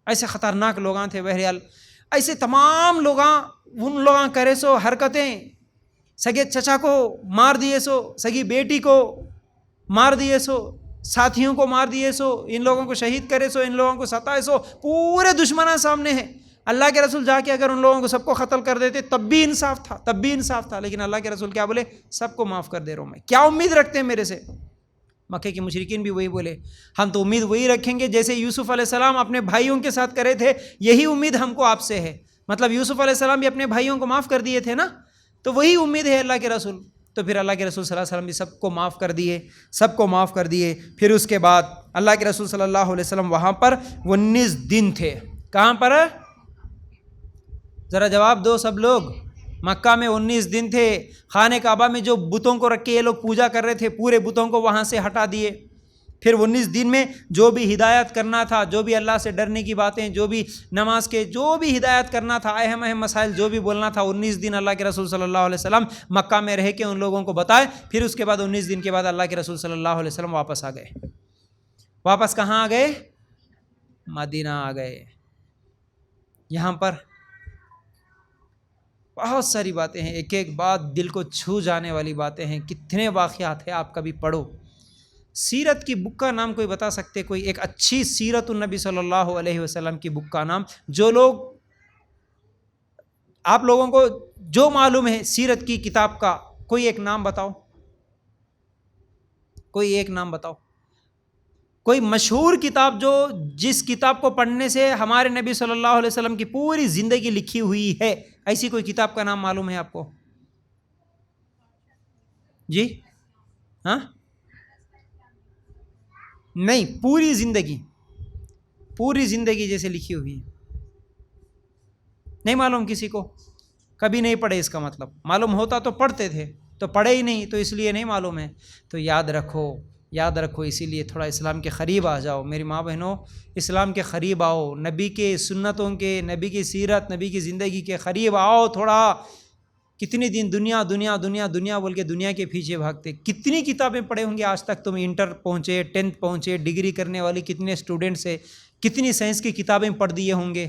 ایسے خطرناک لوگاں تھے بہرحال، ایسے تمام لوگاں، ان لوگاں کرے سو حرکتیں، سگے چچا کو مار دیے سو، سگی بیٹی کو مار دیے سو، ساتھیوں کو مار دیے سو، ان لوگوں کو شہید کرے سو، ان لوگوں کو ستائے سو، پورے دشمنان سامنے ہیں۔ اللہ کے رسول جا کے اگر ان لوگوں کو سب کو قتل کر دیتے تب بھی انصاف تھا، تب بھی انصاف تھا، لیکن اللہ کے رسول کیا بولے؟ سب کو معاف کر دے رہا ہوں میں، کیا امید رکھتے ہیں میرے سے؟ مکے کے مشرکین بھی وہی بولے، ہم تو امید وہی رکھیں گے جیسے یوسف علیہ السلام اپنے بھائیوں کے ساتھ کرے تھے، یہی امید ہم کو آپ سے ہے۔ مطلب یوسف علیہ السلام بھی اپنے بھائیوں کو معاف کر دیے تھے نا، تو وہی امید ہے اللہ کے رسول۔ تو پھر اللہ کے رسول صلی اللہ علیہ وسلم بھی سب کو معاف کر دیے، سب کو معاف کر دیے۔ پھر اس کے بعد اللہ کے رسول صلی اللہ علیہ وسلم وہاں پر 19 دن تھے۔ کہاں پر؟ ذرا جواب دو سب لوگ۔ مکہ میں 19 دن تھے۔ خانہ کعبہ میں جو بتوں کو رکھ کے یہ لوگ پوجا کر رہے تھے، پورے بتوں کو وہاں سے ہٹا دیے۔ پھر 19 دن میں جو بھی ہدایت کرنا تھا، جو بھی اللہ سے ڈرنے کی باتیں، جو بھی نماز کے جو بھی ہدایت کرنا تھا، اہم مسائل جو بھی بولنا تھا، 19 دن اللہ کے رسول صلی اللہ علیہ وسلم مکہ میں رہ کے ان لوگوں کو بتائے۔ پھر اس کے بعد 19 دن کے بعد اللہ کے رسول صلی اللہ علیہ وسلم واپس آ گئے۔ واپس کہاں آ گئے؟ مدینہ آ گئے۔ یہاں پر بہت ساری باتیں ہیں، ایک ایک بات دل کو چھو جانے والی باتیں ہیں، کتنے واقعات ہیں، آپ کبھی پڑھو۔ سیرت کی بک کا نام کوئی بتا سکتے؟ کوئی ایک اچھی سیرت النبی صلی اللہ علیہ وسلم کی بک کا نام، جو لوگ آپ لوگوں کو جو معلوم ہے سیرت کی کتاب کا، کوئی ایک نام بتاؤ، کوئی ایک نام بتاؤ، کوئی مشہور کتاب جو جس کتاب کو پڑھنے سے ہمارے نبی صلی اللہ علیہ وسلم کی پوری زندگی لکھی ہوئی ہے، ایسی کوئی کتاب کا نام معلوم ہے آپ کو؟ جی ہاں؟ نہیں، پوری زندگی جیسے لکھی ہوئی ہے، نہیں معلوم کسی کو؟ کبھی نہیں پڑھے اس کا مطلب؟ معلوم ہوتا تو پڑھتے تھے، تو پڑھے ہی نہیں، تو اس لیے نہیں معلوم ہے۔ تو یاد رکھو، اسی لیے تھوڑا اسلام کے قریب آ جاؤ میری ماں بہنوں، اسلام کے قریب آؤ، نبی کے سنتوں کے، نبی کی سیرت، نبی کی زندگی کے قریب آؤ تھوڑا۔ کتنی دن دنیا بول کے دنیا کے پیچھے بھاگتے، کتنی کتابیں پڑھے ہوں گے آج تک تم، انٹر پہنچے، 10th پہنچے، ڈگری کرنے والے کتنے اسٹوڈنٹس ہیں، کتنی سائنس کی کتابیں پڑھ دیے ہوں گے،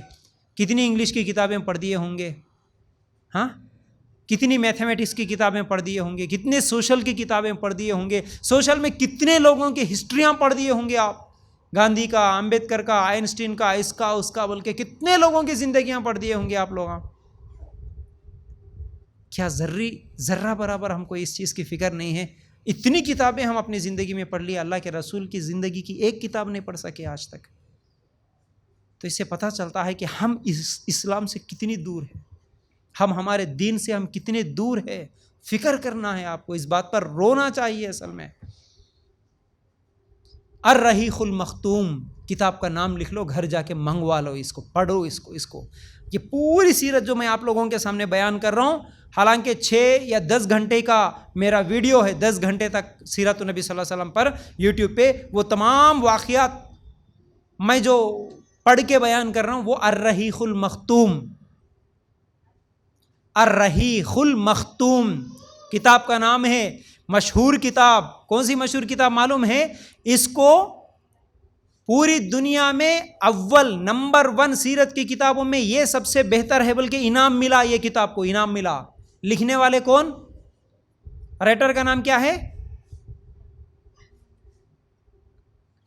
کتنی انگلش کی کتابیں پڑھ دیے ہوں گے، ہاں، کتنی میتھمیٹکس کی کتابیں پڑھ دیے ہوں گے، کتنے سوشل کی کتابیں پڑھ دیے ہوں گے، سوشل میں کتنے لوگوں کی ہسٹریاں پڑھ دیے ہوں گے آپ، گاندھی کا، امبیڈکر کا، آئنسٹین کا، اس کا اس کا بول کے کتنے لوگوں کی زندگیاں پڑھ دیے ہوں گے آپ لوگ۔ کیا ذرہ برابر ہم کو اس چیز کی فکر نہیں ہے؟ اتنی کتابیں ہم اپنی زندگی میں پڑھ لی، اللہ کے رسول کی زندگی کی ایک کتاب نہیں پڑھ سکے آج تک۔ تو اس سے پتہ چلتا ہے کہ ہم اسلام سے کتنی دور ہیں، ہم ہمارے دین سے ہم کتنے دور ہیں۔ فکر کرنا ہے آپ کو، اس بات پر رونا چاہیے اصل میں۔ الرحیق المختوم کتاب کا نام لکھ لو، گھر جا کے منگوا لو، اس کو پڑھو، اس کو یہ پوری سیرت جو میں آپ لوگوں کے سامنے بیان کر رہا ہوں، حالانکہ 6 یا 10 گھنٹے کا میرا ویڈیو ہے، 10 گھنٹے تک سیرت النبی صلی اللہ علیہ وسلم پر یوٹیوب پہ وہ تمام واقعات میں جو پڑھ کے بیان کر رہا ہوں وہ الرحیق المختوم، الرحیق المختوم کتاب کا نام ہے، مشہور کتاب۔ کون سی مشہور کتاب معلوم ہے؟ اس کو پوری دنیا میں اول نمبر 1 سیرت کی کتابوں میں یہ سب سے بہتر ہے، بلکہ انعام ملا، یہ کتاب کو انعام ملا۔ لکھنے والے کون؟ رائٹر کا نام کیا ہے؟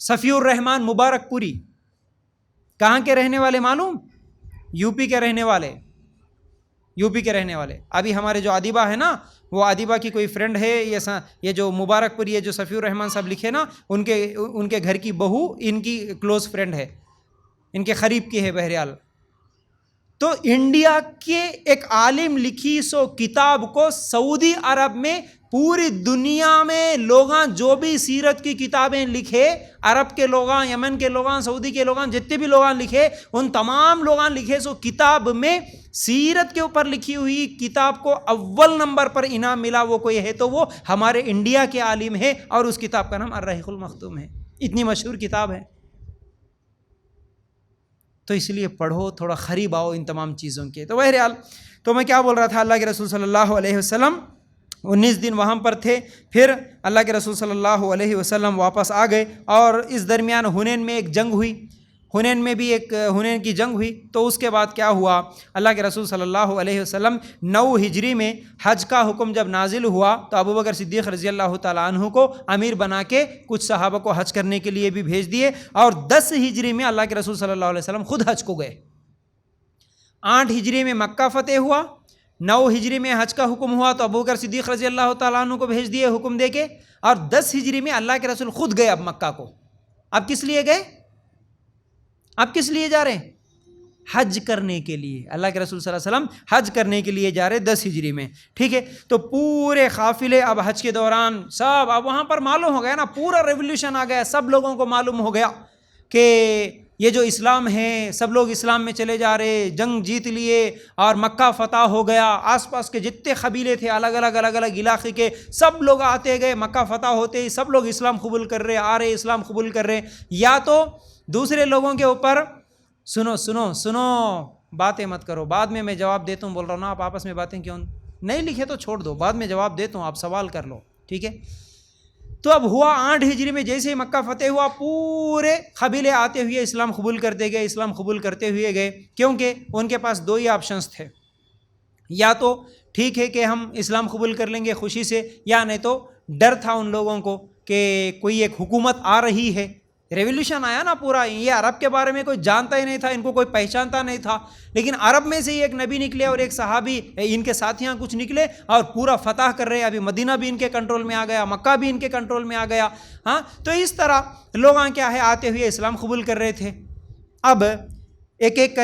صفی الرحمان مبارک پوری۔ کہاں کے رہنے والے معلوم؟ یو پی کے رہنے والے، یو پی کے رہنے والے۔ ابھی ہمارے جو ادیبہ ہے نا، وہ ادیبہ کی کوئی فرینڈ ہے، یہ جو مبارک پوری ہے، جو صفی الرحمان صاحب لکھے نا، ان کے گھر کی بہو ان کی کلوز فرینڈ ہے، ان کے قریب کی ہے۔ بہرحال تو انڈیا کے ایک عالم لکھی سو کتاب کو سعودی عرب میں پوری دنیا میں لوگاں جو بھی سیرت کی کتابیں لکھے، عرب کے لوگاں، یمن کے لوگاں، سعودی کے لوگاں، جتنے بھی لوگاں لکھے، ان تمام لوگاں لکھے سو کتاب میں سیرت کے اوپر لکھی ہوئی کتاب کو اول نمبر پر انعام ملا۔ وہ کوئی ہے تو وہ ہمارے انڈیا کے عالم ہے، اور اس کتاب کا نام الرحیق المختوم ہے۔ اتنی مشہور کتاب ہے، تو اس لیے پڑھو، تھوڑا قریب آؤ ان تمام چیزوں کے۔ تو بہرحال تو میں کیا بول رہا تھا، اللہ کے رسول صلی اللہ علیہ وسلم 19 دن وہاں پر تھے، پھر اللہ کے رسول صلی اللہ علیہ وسلم واپس آ گئے، اور اس درمیان حنین میں ایک جنگ ہوئی، حنین کی جنگ ہوئی۔ تو اس کے بعد کیا ہوا، اللہ کے رسول صلی اللہ علیہ وسلم 9 ہجری میں حج کا حکم جب نازل ہوا تو ابوبکر صدیق رضی اللہ تعالیٰ عنہ کو امیر بنا کے کچھ صحابہ کو حج کرنے کے لیے بھی بھیج دیے، اور 10 ہجری میں اللہ کے رسول صلی اللہ علیہ وسلم خود حج کو گئے۔ 8 ہجری میں مکہ فتح ہوا، 9 ہجری میں حج کا حکم ہوا تو ابوبکر صدیق رضی اللہ تعالیٰ عنہ کو بھیج دیے حکم دے کے، اور 10 ہجری میں اللہ کے رسول خود گئے اب مکہ کو۔ اب کس لیے گئے؟ اب کس لیے جا رہے ہیں؟ حج کرنے کے لیے۔ اللہ کے رسول صلی اللہ علیہ وسلم حج کرنے کے لیے جا رہے 10 ہجری میں، ٹھیک ہے۔ تو پورے قافلے اب حج کے دوران سب اب وہاں پر معلوم ہو گیا نا، پورا ریولیوشن آ گیا، سب لوگوں کو معلوم ہو گیا کہ یہ جو اسلام ہے، سب لوگ اسلام میں چلے جا رہے، جنگ جیت لیے اور مکہ فتح ہو گیا۔ آس پاس کے جتنے قبیلے تھے الگ الگ علاقے کے، سب لوگ آتے گئے، مکہ فتح ہوتے ہی سب لوگ اسلام قبول کر رہے، آ رہے اسلام قبول کر رہے۔ یا تو دوسرے لوگوں کے اوپر سنو باتیں مت کرو، بعد میں جواب دیتا ہوں، بول رہا ہوں نا، آپ آپس میں باتیں کیوں نہیں لکھے تو چھوڑ دو، بعد میں جواب دیتا ہوں، آپ سوال کر لو، ٹھیک ہے۔ تو اب ہوا 8 ہجری میں جیسے ہی مکہ فتح ہوا، پورے قبیلے آتے ہوئے اسلام قبول کرتے گئے، اسلام قبول کرتے ہوئے گئے، کیونکہ ان کے پاس 2 ہی آپشنز تھے، یا تو ٹھیک ہے کہ ہم اسلام قبول کر لیں گے خوشی سے، یا نہیں تو ڈر تھا ان لوگوں کو کہ کوئی ایک حکومت آ رہی ہے، ریولیوشن آیا نا پورا، یہ عرب کے بارے میں کوئی جانتا ہی نہیں تھا، ان کو کوئی پہچانتا نہیں تھا، لیکن عرب میں سے ہی ایک نبی نکلے اور ایک صحابی ان کے ساتھیاں کچھ نکلے اور پورا فتح کر رہے۔ ابھی مدینہ بھی ان کے کنٹرول میں آ گیا، مکہ بھی ان کے کنٹرول میں آ گیا، ہاں۔ تو اس طرح لوگ کیا ہے آتے ہوئے اسلام قبول کر رہے تھے۔ اب ایک ایک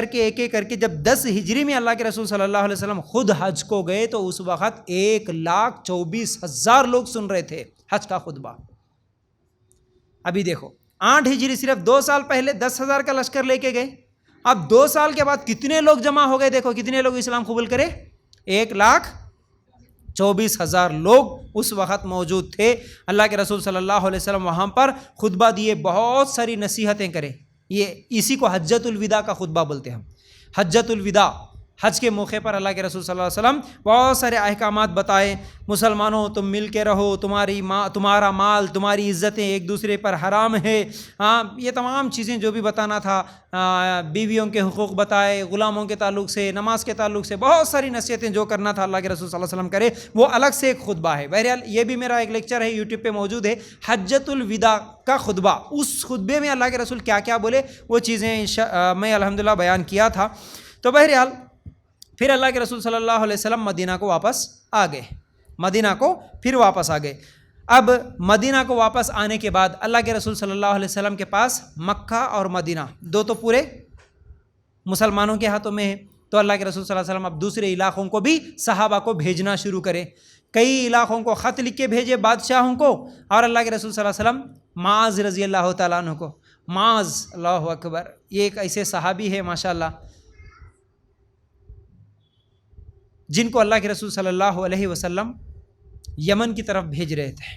کر کے جب 10 ہجری میں اللہ کے رسول صلی اللہ علیہ وسلم خود حج کو گئے تو اس وقت 1,24,000 لوگ سن رہے تھے حج کا خطبہ۔ ابھی دیکھو 8 ہجری صرف 2 سال پہلے 10,000 کا لشکر لے کے گئے، اب 2 سال کے بعد کتنے لوگ جمع ہو گئے، دیکھو کتنے لوگ اسلام قبول کرے، 1,24,000 لوگ اس وقت موجود تھے۔ اللہ کے رسول صلی اللہ علیہ وسلم وہاں پر خطبہ دیے، بہت ساری نصیحتیں کرے، یہ اسی کو حجۃ الوداع کا خطبہ بولتے ہیں ہم، حجۃ الوداع۔ حج کے موقع پر اللہ کے رسول صلی اللہ علیہ وسلم بہت سارے احکامات بتائے، مسلمانوں تم مل کے رہو، تمہارا مال، تمہاری عزتیں ایک دوسرے پر حرام ہے، ہاں یہ تمام چیزیں جو بھی بتانا تھا، بیویوں کے حقوق بتائے، غلاموں کے تعلق سے، نماز کے تعلق سے، بہت ساری نصیحتیں جو کرنا تھا اللہ کے رسول صلی اللہ علیہ وسلم کرے، وہ الگ سے ایک خطبہ ہے۔ بہرحال یہ بھی میرا ایک لیکچر ہے یوٹیوب پہ موجود ہے، حجۃ الوداع کا خطبہ۔ اس خطبے میں اللہ کے رسول کیا کیا بولے وہ چیزیں میں الحمدللہ بیان کیا تھا۔ تو بہرحال پھر اللہ کے رسول صلی اللہ علیہ وسلم مدینہ کو واپس آ گئے، مدینہ کو پھر واپس آ گئے۔ اب مدینہ کو واپس آنے کے بعد اللہ کے رسول صلی اللہ علیہ وسلم کے پاس مکہ اور مدینہ دو تو پورے مسلمانوں کے ہاتھوں میں ہے، تو اللہ کے رسول صلی اللہ علیہ وسلم اب دوسرے علاقوں کو بھی صحابہ کو بھیجنا شروع کرے۔ کئی علاقوں کو خط لکھ کے بھیجے بادشاہوں کو، اور اللہ کے رسول صلی اللہ علیہ وسلم معاذ رضی اللہ تعالیٰ عنہ کو. معاذ، اللہ اکبر، یہ ایک ایسے صحابی ہے ماشاءاللہ جن کو اللہ کے رسول صلی اللہ علیہ وسلم یمن کی طرف بھیج رہے تھے.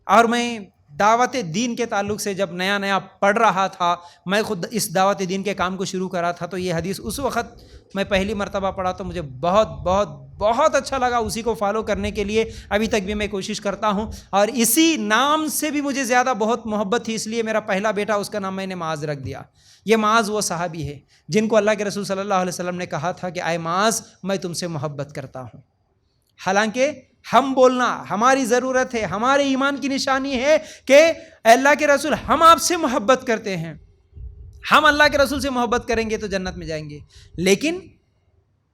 اور میں دعوت دین کے تعلق سے جب نیا نیا پڑھ رہا تھا، میں خود اس دعوت دین کے کام کو شروع کرا تھا، تو یہ حدیث اس وقت میں پہلی مرتبہ پڑھا تو مجھے بہت بہت بہت اچھا لگا. اسی کو فالو کرنے کے لیے ابھی تک بھی میں کوشش کرتا ہوں، اور اسی نام سے بھی مجھے زیادہ بہت محبت تھی، اس لیے میرا پہلا بیٹا اس کا نام میں نے معاذ رکھ دیا. یہ معاذ وہ صحابی ہے جن کو اللہ کے رسول صلی اللہ علیہ وسلم نے کہا تھا کہ اے معاذ میں تم سے محبت کرتا ہوں. حالانکہ ہم بولنا ہماری ضرورت ہے، ہمارے ایمان کی نشانی ہے کہ اللہ کے رسول ہم آپ سے محبت کرتے ہیں، ہم اللہ کے رسول سے محبت کریں گے تو جنت میں جائیں گے. لیکن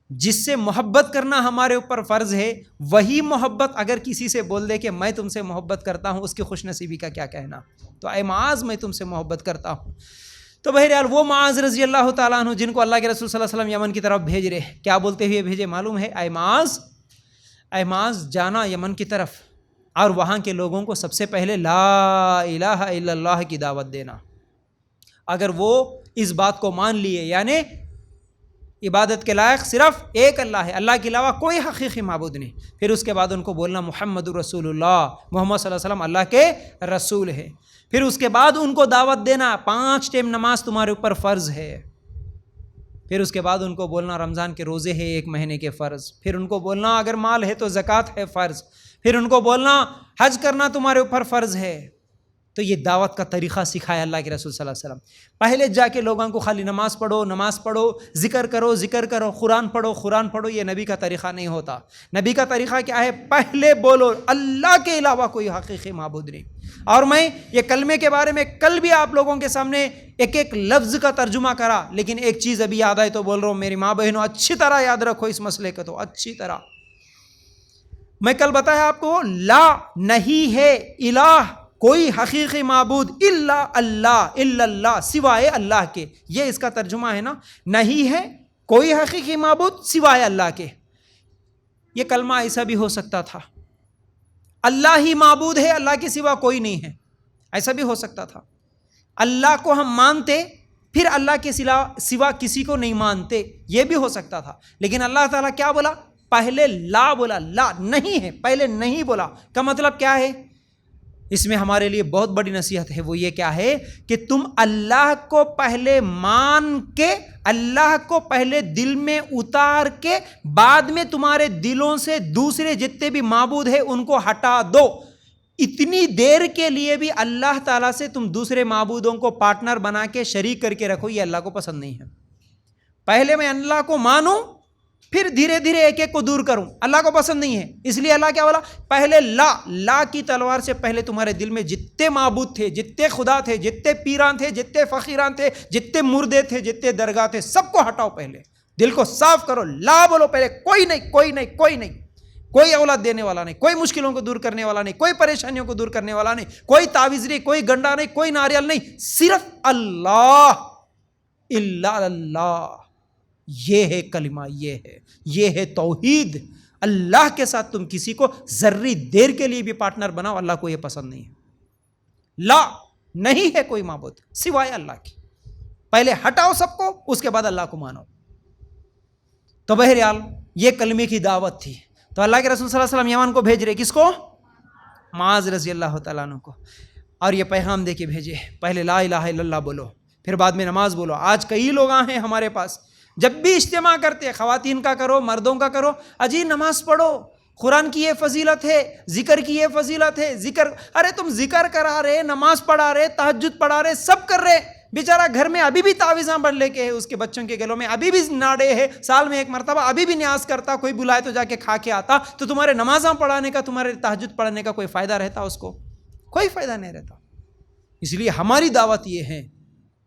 جس سے محبت کرنا ہمارے اوپر فرض ہے، وہی محبت اگر کسی سے بول دے کہ میں تم سے محبت کرتا ہوں، اس کی خوش نصیبی کا کیا کہنا. تو اے معاذ میں تم سے محبت کرتا ہوں. تو بہرحال وہ معاذ رضی اللہ تعالیٰ عنہ جن کو اللہ کے رسول صلی اللہ علیہ وسلم یمن کی طرف بھیج رہے، کیا بولتے ہوئے بھیجے معلوم ہے؟ اے معاذ جانا یمن کی طرف، اور وہاں کے لوگوں کو سب سے پہلے لا الہ الا اللہ کی دعوت دینا. اگر وہ اس بات کو مان لیے، یعنی عبادت کے لائق صرف ایک اللہ ہے، اللہ کے علاوہ کوئی حقیقی معبود نہیں، پھر اس کے بعد ان کو بولنا محمد رسول اللہ، محمد صلی اللہ علیہ وسلم اللہ کے رسول ہے. پھر اس کے بعد ان کو دعوت دینا 5 ٹائم نماز تمہارے اوپر فرض ہے. پھر اس کے بعد ان کو بولنا رمضان کے روزے ہیں 1 مہینے کے فرض. پھر ان کو بولنا اگر مال ہے تو زکوٰۃ ہے فرض. پھر ان کو بولنا حج کرنا تمہارے اوپر فرض ہے. تو یہ دعوت کا طریقہ سکھایا اللہ کے رسول صلی اللہ علیہ وسلم. پہلے جا کے لوگوں کو خالی نماز پڑھو، ذکر کرو، قرآن پڑھو، یہ نبی کا طریقہ نہیں ہوتا. نبی کا طریقہ کیا ہے؟ پہلے بولو اللہ کے علاوہ کوئی حقیقی معبود نہیں. اور میں یہ کلمے کے بارے میں کل بھی آپ لوگوں کے سامنے ایک لفظ کا ترجمہ کرا، لیکن ایک چیز ابھی یاد آئی تو بول رہا ہوں. میری ماں بہنوں اچھی طرح یاد رکھو اس مسئلے کو، تو اچھی طرح میں کل بتایا آپ کو، لا نہیں ہے الہ کوئی حقیقی معبود الا اللہ سوائے اللہ کے. یہ اس کا ترجمہ ہے نا، نہیں ہے کوئی حقیقی معبود سوائے اللہ کے. یہ کلمہ ایسا بھی ہو سکتا تھا، اللہ ہی معبود ہے، اللہ کے سوا کوئی نہیں ہے، ایسا بھی ہو سکتا تھا. اللہ کو ہم مانتے پھر اللہ کے سوا کسی کو نہیں مانتے، یہ بھی ہو سکتا تھا. لیکن اللہ تعالیٰ کیا بولا؟ پہلے لا بولا، لا نہیں ہے، پہلے نہیں بولا. کا مطلب کیا ہے؟ اس میں ہمارے لیے بہت بڑی نصیحت ہے. وہ یہ کیا ہے کہ تم اللہ کو پہلے مان کے، اللہ کو پہلے دل میں اتار کے، بعد میں تمہارے دلوں سے دوسرے جتنے بھی معبود ہیں ان کو ہٹا دو. اتنی دیر کے لیے بھی اللہ تعالیٰ سے تم دوسرے معبودوں کو پارٹنر بنا کے شریک کر کے رکھو، یہ اللہ کو پسند نہیں ہے. پہلے میں اللہ کو مانوں پھر دھیرے دھیرے ایک ایک کو دور کروں، اللہ کو پسند نہیں ہے. اس لیے اللہ کیا بولا؟ پہلے لا کی تلوار سے پہلے تمہارے دل میں جتنے معبود تھے، جتنے خدا تھے، جتنے پیران تھے، جتنے فقیران تھے، جتنے مردے تھے، جتنے درگاہ تھے، سب کو ہٹاؤ. پہلے دل کو صاف کرو، لا بولو پہلے. کوئی نہیں، کوئی اولاد دینے والا نہیں، کوئی مشکلوں کو دور کرنے والا نہیں، کوئی پریشانیوں کو دور کرنے والا نہیں، کوئی تعویذ نہیں، کوئی گنڈا نہیں، کوئی ناریل نہیں، صرف اللہ، الا اللہ. یہ ہے کلمہ، یہ ہے توحید. اللہ کے ساتھ تم کسی کو ذرہ دیر کے لیے بھی پارٹنر بناؤ، اللہ کو یہ پسند نہیں ہے. لا نہیں ہے کوئی معبود سوائے اللہ کی. پہلے ہٹاؤ سب کو، اس کے بعد اللہ کو مانو. تو بہرحال یہ کلمے کی دعوت تھی. تو اللہ کے رسول صلی اللہ علیہ وسلم یمن کو بھیج رہے، کس کو؟ معاذ رضی اللہ تعالیٰ عنہ کو. اور یہ پیغام دے کے بھیجے، پہلے لا الہ الا اللہ بولو، پھر بعد میں نماز بولو. آج کئی لوگ ہیں ہمارے پاس، جب بھی اجتماع کرتے، خواتین کا کرو، مردوں کا کرو، اجی نماز پڑھو، قرآن کی یہ فضیلت ہے، ذکر کی یہ فضیلت ہے. ذکر، ارے تم ذکر کرا رہے، نماز پڑھا رہے، تہجد پڑھا رہے، سب کر رہے، بیچارہ گھر میں ابھی بھی تعویذاں بڑھ لے کے ہے، اس کے بچوں کے گلوں میں ابھی بھی ناڑے ہے، سال میں 1 مرتبہ ابھی بھی نیاز کرتا، کوئی بلائے تو جا کے کھا کے آتا. تو تمہارے نمازاں پڑھانے کا، تمہارے تہجد پڑھنے کا کوئی فائدہ رہتا؟ اس کو کوئی فائدہ نہیں رہتا. اس لیے ہماری دعوت یہ ہے،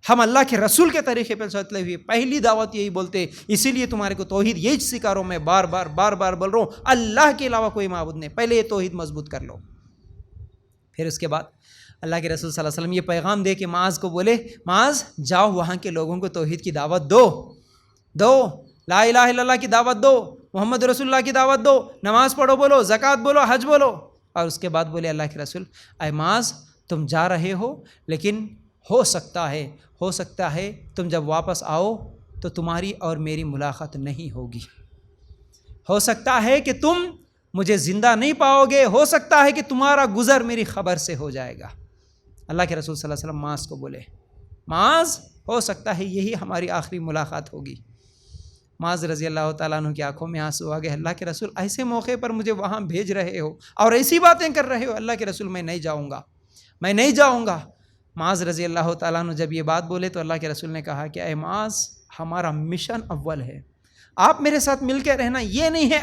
ہم اللہ کے رسول کے طریقے پہ چلتے ہوئے پہلی دعوت یہی بولتے. اسی لیے تمہارے کو توحید یہی سکھا رہا ہوں، میں بار بار بول رہا ہوں، اللہ کے علاوہ کوئی معبود نہیں. پہلے یہ توحید مضبوط کر لو. پھر اس کے بعد اللہ کے رسول صلی اللہ علیہ وسلم یہ پیغام دے کے معاذ کو بولے، معاذ جاؤ وہاں کے لوگوں کو توحید کی دعوت دو، لا الہ الا اللہ کی دعوت دو، محمد رسول اللہ کی دعوت دو، نماز پڑھو بولو، زکوٰۃ بولو، حج بولو. اور اس کے بعد بولے اللہ کے رسول، اے معاذ تم جا رہے ہو، لیکن ہو سکتا ہے تم جب واپس آؤ تو تمہاری اور میری ملاقات نہیں ہوگی، ہو سکتا ہے کہ تم مجھے زندہ نہیں پاؤ گے، ہو سکتا ہے کہ تمہارا گزر میری خبر سے ہو جائے گا۔ اللہ کے رسول صلی اللہ علیہ وسلم معاذ کو بولے، معاذ ہو سکتا ہے یہی ہماری آخری ملاقات ہوگی۔ معاذ رضی اللہ تعالیٰ عنہ کی آنکھوں میں آنسو آ گئے، اللہ کے رسول ایسے موقع پر مجھے وہاں بھیج رہے ہو اور ایسی باتیں کر رہے ہو، اللہ کے رسول میں نہیں جاؤں گا۔ معاذ رضی اللہ تعالیٰ عنہ جب یہ بات بولے تو اللہ کے رسول نے کہا کہ اے معاذ، ہمارا مشن اول ہے، آپ میرے ساتھ مل کے رہنا یہ نہیں ہے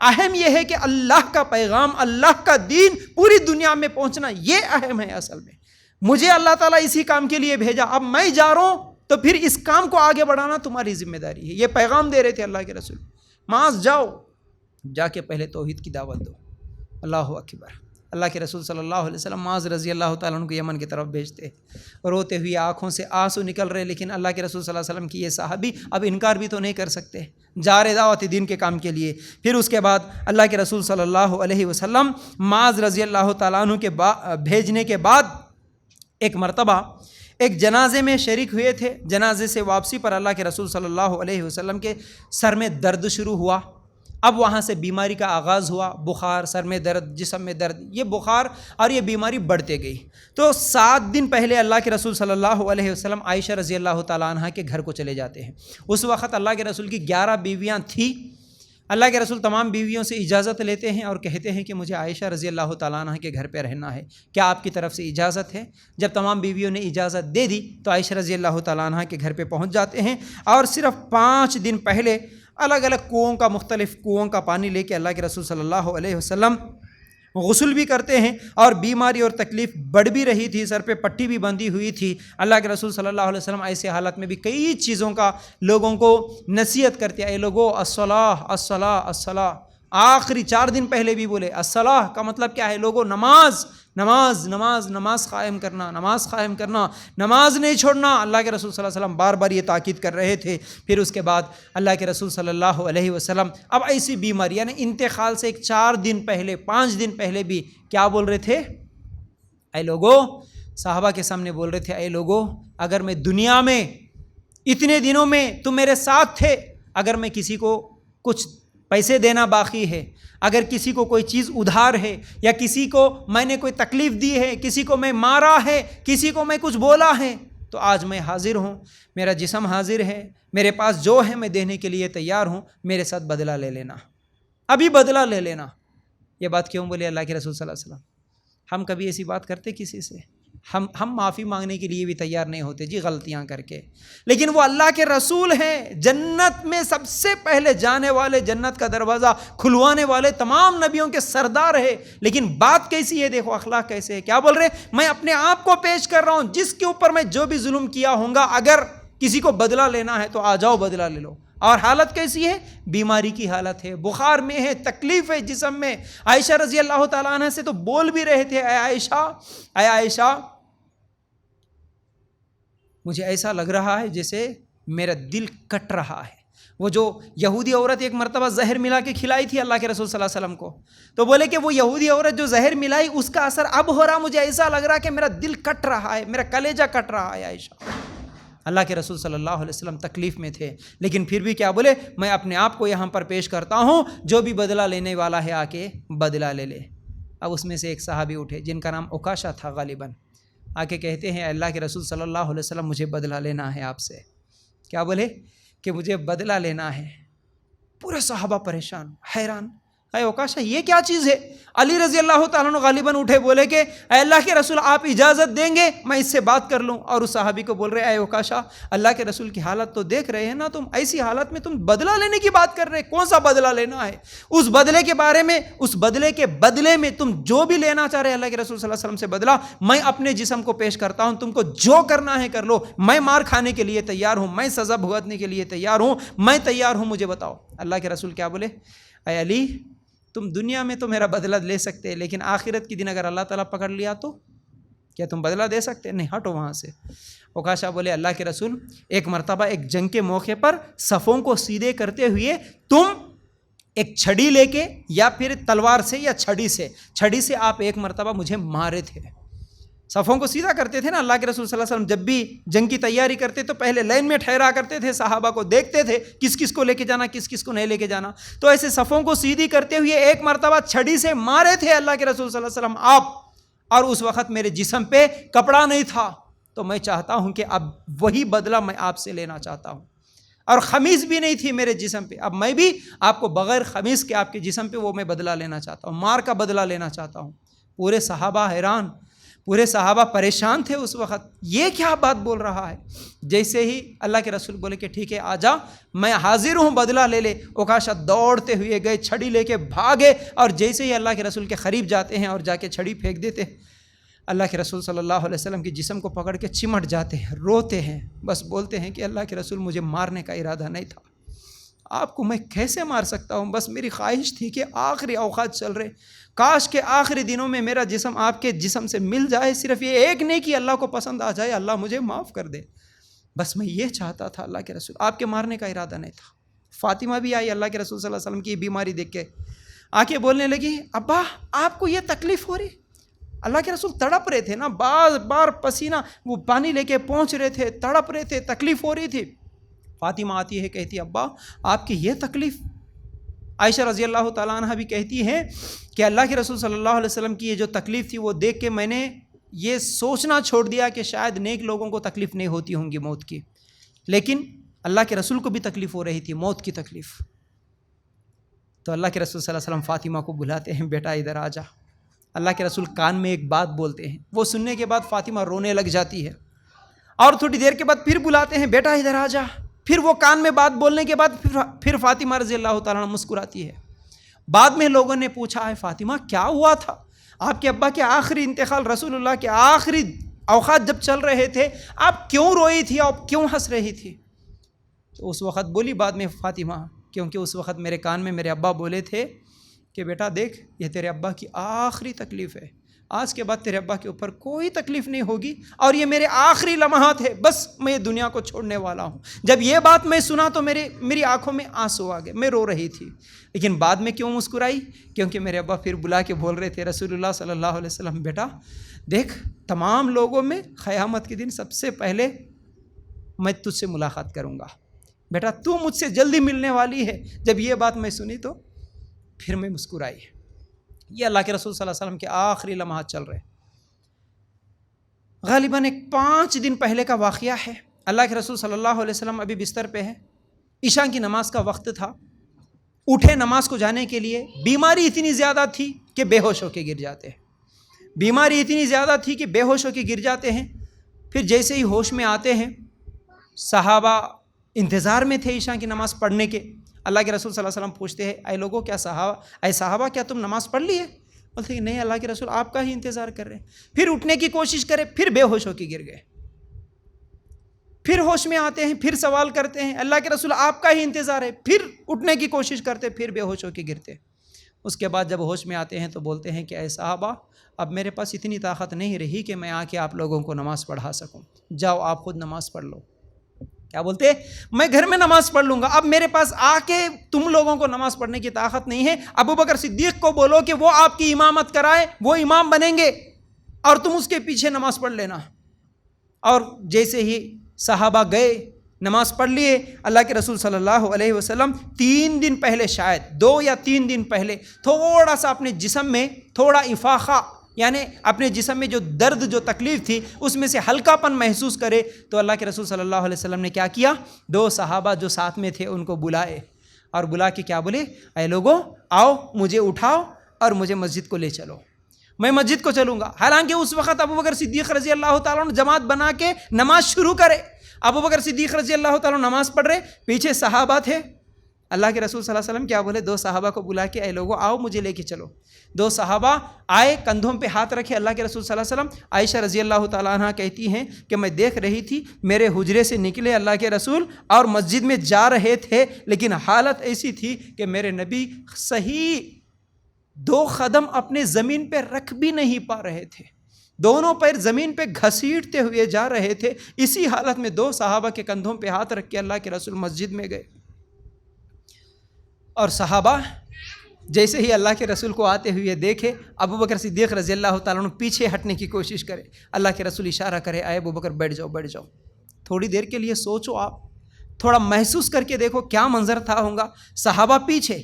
اہم یہ ہے کہ اللہ کا پیغام، اللہ کا دین پوری دنیا میں پہنچنا، یہ اہم ہے۔ اصل میں مجھے اللہ تعالیٰ اسی کام کے لیے بھیجا، اب میں جا رہا ہوں تو پھر اس کام کو آگے بڑھانا تمہاری ذمہ داری ہے، یہ پیغام دے رہے تھے اللہ کے رسول۔ معاذ جاؤ، جا کے پہلے توحید کی دعوت دو۔ اللہ اکبر۔ اللہ کے رسول صلی اللہ علیہ وسلم معاذ رضی اللہ تعالیٰ عنہ کو یمن کی طرف بھیجتے، روتے ہوئے آنکھوں سے آنسو نکل رہے، لیکن اللہ کے رسول صلی اللہ علیہ وسلم کی یہ صحابی اب انکار بھی تو نہیں کر سکتے، جا رہے دعوت دین کے کام کے لیے۔ پھر اس کے بعد اللہ کے رسول صلی اللہ علیہ وسلم معاذ رضی اللہ تعالیٰ عنہ کے بھیجنے کے بعد ایک مرتبہ ایک جنازے میں شریک ہوئے تھے۔ جنازے سے واپسی پر اللہ کے رسول صلی اللہ علیہ وسلم کے سر میں درد شروع ہوا۔ اب وہاں سے بیماری کا آغاز ہوا، بخار، سر میں درد، جسم میں درد، یہ بخار اور یہ بیماری بڑھتے گئی۔ تو 7 دن پہلے اللہ کے رسول صلی اللہ علیہ وسلم عائشہ رضی اللہ تعالیٰ عنہ کے گھر کو چلے جاتے ہیں۔ اس وقت اللہ کے رسول کی 11 بیویاں تھیں۔ اللہ کے رسول تمام بیویوں سے اجازت لیتے ہیں اور کہتے ہیں کہ مجھے عائشہ رضی اللہ تعالیٰ عنہ کے گھر پہ رہنا ہے، کیا آپ کی طرف سے اجازت ہے؟ جب تمام بیویوں نے اجازت دے دی تو عائشہ رضی اللہ تعالیٰ عنہ کے گھر پہ پہنچ جاتے ہیں، اور صرف 5 دن پہلے الگ الگ مختلف کنوؤں کا پانی لے کے اللہ کے رسول صلی اللہ علیہ وسلم غسل بھی کرتے ہیں، اور بیماری اور تکلیف بڑھ بھی رہی تھی، سر پہ پٹی بھی بندھی ہوئی تھی۔ اللہ کے رسول صلی اللہ علیہ وسلم ایسے حالت میں بھی کئی چیزوں کا لوگوں کو نصیحت کرتے ہیں، اے لوگو الصلاۃ الصلاۃ الصلاۃ۔ آخری 4 دن پہلے بھی بولے الصلاۃ کا مطلب کیا ہے؟ لوگوں نماز نماز نماز نماز قائم کرنا، نماز قائم کرنا، نماز نہیں چھوڑنا۔ اللہ کے رسول صلی اللہ علیہ وسلم بار بار یہ تاکید کر رہے تھے۔ پھر اس کے بعد اللہ کے رسول صلی اللہ علیہ وسلم اب ایسی بیماری یعنی انتقال سے 4 دن پہلے 5 دن پہلے بھی کیا بول رہے تھے؟ اے لوگو، صحابہ کے سامنے بول رہے تھے، اے لوگو، اگر میں دنیا میں اتنے دنوں میں تم میرے ساتھ تھے، اگر میں کسی کو کچھ پیسے دینا باقی ہے، اگر کسی کو کوئی چیز ادھار ہے، یا کسی کو میں نے کوئی تکلیف دی ہے، کسی کو میں مارا ہے، کسی کو میں کچھ بولا ہے، تو آج میں حاضر ہوں، میرا جسم حاضر ہے، میرے پاس جو ہے میں دینے کے لیے تیار ہوں، میرے ساتھ بدلہ لے لینا، ابھی بدلہ لے لینا۔ یہ بات کیوں بولے اللہ کے رسول صلی اللہ علیہ وسلم؟ ہم کبھی ایسی بات کرتے کسی سے؟ ہم معافی مانگنے کے لیے بھی تیار نہیں ہوتے جی، غلطیاں کر کے، لیکن وہ اللہ کے رسول ہیں، جنت میں سب سے پہلے جانے والے، جنت کا دروازہ کھلوانے والے تمام نبیوں کے سردار ہے۔ لیکن بات کیسی ہے؟ دیکھو اخلاق کیسے ہے، کیا بول رہے ہیں؟ میں اپنے آپ کو پیش کر رہا ہوں، جس کے اوپر میں جو بھی ظلم کیا ہوں گا، اگر کسی کو بدلہ لینا ہے تو آ جاؤ بدلہ لے لو۔ اور حالت کیسی ہے؟ بیماری کی حالت ہے، بخار میں ہے، تکلیف ہے جسم میں۔ عائشہ رضی اللہ تعالیٰ عنہ سے تو بول بھی رہے تھے، اے عائشہ مجھے ایسا لگ رہا ہے جیسے میرا دل کٹ رہا ہے۔ وہ جو یہودی عورت ایک مرتبہ زہر ملا کے کھلائی تھی اللہ کے رسول صلی اللہ علیہ وسلم کو، تو بولے کہ وہ یہودی عورت جو زہر ملائی اس کا اثر اب ہو رہا، مجھے ایسا لگ رہا کہ میرا دل کٹ رہا ہے، میرا کلیجہ کٹ رہا ہے۔ عائشہ، اللہ کے رسول صلی اللہ علیہ وسلم تکلیف میں تھے، لیکن پھر بھی کیا بولے؟ میں اپنے آپ کو یہاں پر پیش کرتا ہوں، جو بھی بدلہ لینے والا ہے آ کے بدلہ لے لے۔ اب اس میں سے ایک صحابی اٹھے جن کا نام عکاشہ تھا غالباً، آ کے کہتے ہیں اللہ کے رسول صلی اللہ علیہ وسلم مجھے بدلہ لینا ہے آپ سے۔ کیا بولے؟ کہ مجھے بدلہ لینا ہے۔ پورے صحابہ پریشان، حیران، اے عکاشہ یہ کیا چیز ہے؟ علی رضی اللہ تعالیٰ عنہ غالباً اٹھے، بولے کہ اے اللہ کے رسول آپ اجازت دیں گے میں اس سے بات کر لوں؟ اور اس صحابی کو بول رہے اے عکاشہ اللہ کے رسول کی حالت تو دیکھ رہے ہیں نا، تم ایسی حالت میں تم بدلہ لینے کی بات کر رہے، کون سا بدلہ لینا ہے؟ اس بدلے کے بارے میں، اس بدلے کے بدلے میں تم جو بھی لینا چاہ رہے اللہ کے رسول صلی اللہ علیہ وسلم سے بدلہ، میں اپنے جسم کو پیش کرتا ہوں، تم کو جو کرنا ہے کر لو، میں مار کھانے کے لیے تیار ہوں، میں سزا بھگتنے کے لیے تیار ہوں، میں تیار ہوں، مجھے بتاؤ۔ اللہ کے رسول کیا بولے؟ اے علی، تم دنیا میں تو میرا بدلہ لے سکتے، لیکن آخرت کے دن اگر اللہ تعالیٰ پکڑ لیا تو کیا تم بدلہ دے سکتے؟ نہیں، ہٹو وہاں سے۔ عکاشہ بولے اللہ کے رسول ایک مرتبہ ایک جنگ کے موقع پر صفوں کو سیدھے کرتے ہوئے تم ایک چھڑی لے کے یا پھر تلوار سے یا چھڑی سے آپ ایک مرتبہ مجھے مارے تھے، صفوں کو سیدھا کرتے تھے نا. اللہ کے رسول صلی اللہ علیہ وسلم جب بھی جنگ کی تیاری کرتے تو پہلے لائن میں ٹھہرا کرتے تھے, صحابہ کو دیکھتے تھے کس کس کو لے کے جانا, کس کس کو نہیں لے کے جانا. تو ایسے صفوں کو سیدھی کرتے ہوئے ایک مرتبہ چھڑی سے مارے تھے اللہ کے رسول صلی اللہ علیہ وسلم آپ, اور اس وقت میرے جسم پہ کپڑا نہیں تھا. تو میں چاہتا ہوں کہ اب وہی بدلہ میں آپ سے لینا چاہتا ہوں, اور خمیز بھی نہیں تھی میرے جسم پہ, اب میں بھی آپ کو بغیر خمیز کے آپ کے جسم پہ وہ میں بدلہ لینا چاہتا ہوں, مار کا بدلہ لینا چاہتا ہوں. پورے صحابہ حیران, پورے صحابہ پریشان تھے اس وقت, یہ کیا بات بول رہا ہے. جیسے ہی اللہ کے رسول بولے کہ ٹھیک ہے آ جا, میں حاضر ہوں, بدلہ لے لے. عکاشہ دوڑتے ہوئے گئے, چھڑی لے کے بھاگے, اور جیسے ہی اللہ کے رسول کے قریب جاتے ہیں اور جا کے چھڑی پھینک دیتے ہیں, اللہ کے رسول صلی اللہ علیہ وسلم کے جسم کو پکڑ کے چمٹ جاتے ہیں, روتے ہیں, بس بولتے ہیں کہ اللہ کے رسول مجھے مارنے کا ارادہ نہیں تھا, آپ کو میں کیسے مار سکتا ہوں, بس میری خواہش تھی کہ آخری اوقات چل رہے, کاش کے آخری دنوں میں میرا جسم آپ کے جسم سے مل جائے, صرف یہ ایک نیکی اللہ کو پسند آ جائے, اللہ مجھے معاف کر دے, بس میں یہ چاہتا تھا اللہ کے رسول, آپ کے مارنے کا ارادہ نہیں تھا. فاطمہ بھی آئی اللہ کے رسول صلی اللہ علیہ وسلم کی بیماری دیکھ کے, آ کے بولنے لگی ابا آپ کو یہ تکلیف ہو رہی. اللہ کے رسول تڑپ رہے تھے نا, بار بار پسینہ وہ پانی لے کے پہنچ رہے تھے, تڑپ رہے تھے, تکلیف ہو رہی تھی. فاطمہ آتی ہے کہتی ابا آپ کی یہ تکلیف. عائشہ رضی اللہ تعالیٰ عنہ بھی کہتی ہے کہ اللہ کے رسول صلی اللہ علیہ وسلم کی یہ جو تکلیف تھی وہ دیکھ کے میں نے یہ سوچنا چھوڑ دیا کہ شاید نیک لوگوں کو تکلیف نہیں ہوتی ہوں گی موت کی, لیکن اللہ کے رسول کو بھی تکلیف ہو رہی تھی, موت کی تکلیف. تو اللہ کے رسول صلی اللہ علیہ وسلم فاطمہ کو بلاتے ہیں, بیٹا ادھر آ جا. اللہ کے رسول کان میں ایک بات بولتے ہیں, وہ سننے کے بعد فاطمہ رونے لگ جاتی ہے, اور تھوڑی دیر کے بعد پھر بلاتے ہیں, بیٹا ادھر آ جا. پھر وہ کان میں بات بولنے کے بعد پھر فاطمہ رضی اللہ تعالیٰ عنہ مسکراتی ہے. بعد میں لوگوں نے پوچھا ہے فاطمہ کیا ہوا تھا, آپ کے ابا کے آخری انتقال, رسول اللہ کے آخری اوقات جب چل رہے تھے, آپ کیوں روئی تھی, آپ کیوں ہنس رہی تھی. تو اس وقت بولی بعد میں فاطمہ, کیونکہ اس وقت میرے کان میں میرے ابا بولے تھے کہ بیٹا دیکھ یہ تیرے ابا کی آخری تکلیف ہے, آج کے بعد تیرے ابا کے اوپر کوئی تکلیف نہیں ہوگی, اور یہ میرے آخری لمحات ہے, بس میں دنیا کو چھوڑنے والا ہوں. جب یہ بات میں سنا تو میری آنکھوں میں آنسو آ گئے, میں رو رہی تھی. لیکن بعد میں کیوں مسکرائی, کیونکہ میرے ابا پھر بلا کے بول رہے تھے رسول اللہ صلی اللہ علیہ وسلم بیٹا دیکھ تمام لوگوں میں قیامت کے دن سب سے پہلے میں تجھ سے ملاقات کروں گا, بیٹا تو مجھ سے جلدی ملنے والی ہے. جب یہ بات میں سنی تو پھر میں مسکرائی. یہ اللہ کے رسول صلی اللہ علیہ وسلم کے آخری لمحات چل رہے. غالباً ایک 5 دن پہلے کا واقعہ ہے. اللہ کے رسول صلی اللہ علیہ وسلم ابھی بستر پہ ہے, عشاء کی نماز کا وقت تھا, اٹھے نماز کو جانے کے لیے. بیماری اتنی زیادہ تھی کہ بے ہوش ہو کے گر جاتے ہیں, بیماری اتنی زیادہ تھی کہ بے ہوش ہو کے گر جاتے ہیں. پھر جیسے ہی ہوش میں آتے ہیں, صحابہ انتظار میں تھے عشاء کی نماز پڑھنے کے. اللہ کے رسول صلی اللہ علیہ وسلم پوچھتے ہیں اے لوگوں کیا صحابہ کیا تم نماز پڑھ لی ہے؟ بولتے ہیں نہیں اللہ کے رسول آپ کا ہی انتظار کر رہے ہیں. پھر اٹھنے کی کوشش کرے, پھر بے ہوش ہو کے گر گئے. پھر ہوش میں آتے ہیں, پھر سوال کرتے ہیں اللہ کے رسول آپ کا ہی انتظار ہے, پھر اٹھنے کی کوشش کرتے, پھر بے ہوش ہو کے گرتے. اس کے بعد جب ہوش میں آتے ہیں تو بولتے ہیں کہ اے صحابہ اب میرے پاس اتنی طاقت نہیں رہی کہ میں آ کے آپ لوگوں کو نماز پڑھا سکوں, جاؤ آپ خود نماز پڑھ لو. کیا بولتے میں گھر میں نماز پڑھ لوں گا, اب میرے پاس آ کے تم لوگوں کو نماز پڑھنے کی طاقت نہیں ہے. ابو بکر صدیق کو بولو کہ وہ آپ کی امامت کرائے, وہ امام بنیں گے اور تم اس کے پیچھے نماز پڑھ لینا. اور جیسے ہی صحابہ گئے نماز پڑھ لیے. اللہ کے رسول صلی اللہ علیہ وسلم 3 دن پہلے, شاید 2 یا 3 دن پہلے تھوڑا سا اپنے جسم میں تھوڑا افاقہ, یعنی اپنے جسم میں جو درد جو تکلیف تھی اس میں سے ہلکا پن محسوس کرے. تو اللہ کے رسول صلی اللہ علیہ وسلم نے کیا کیا, 2 صحابہ جو ساتھ میں تھے ان کو بلائے, اور بلا کے کیا بولے اے لوگوں آؤ مجھے اٹھاؤ اور مجھے مسجد کو لے چلو, میں مسجد کو چلوں گا. حالانکہ اس وقت ابو بکر صدیق رضی اللہ تعالیٰ عنہ جماعت بنا کے نماز شروع کرے. ابو بکر صدیق رضی اللہ تعالیٰ عنہ نماز پڑھ رہے, پیچھے صحابہ تھے. اللہ کے رسول صلی اللہ علیہ وسلم کیا بولے, 2 صحابہ کو بلا کے اے لوگوں آؤ مجھے لے کے چلو. 2 صحابہ آئے, کندھوں پہ ہاتھ رکھے اللہ کے رسول صلی اللہ علیہ وسلم. عائشہ رضی اللہ تعالیٰ عنہ کہتی ہیں کہ میں دیکھ رہی تھی میرے حجرے سے نکلے اللہ کے رسول اور مسجد میں جا رہے تھے, لیکن حالت ایسی تھی کہ میرے نبی صحیح 2 قدم اپنے زمین پہ رکھ بھی نہیں پا رہے تھے, دونوں پیر زمین پہ گھسیٹتے ہوئے جا رہے تھے. اسی حالت میں 2 صحابہ کے کندھوں پہ ہاتھ رکھ کے اللہ کے رسول مسجد میں گئے, اور صحابہ جیسے ہی اللہ کے رسول کو آتے ہوئے دیکھے، ابو بکر صدیق رضی اللہ تعالیٰ عنہ پیچھے ہٹنے کی کوشش کرے، اللہ کے رسول اشارہ کرے، اے ابو بکر بیٹھ جاؤ بیٹھ جاؤ، تھوڑی دیر کے لیے سوچو، آپ تھوڑا محسوس کر کے دیکھو کیا منظر تھا ہوگا، صحابہ پیچھے،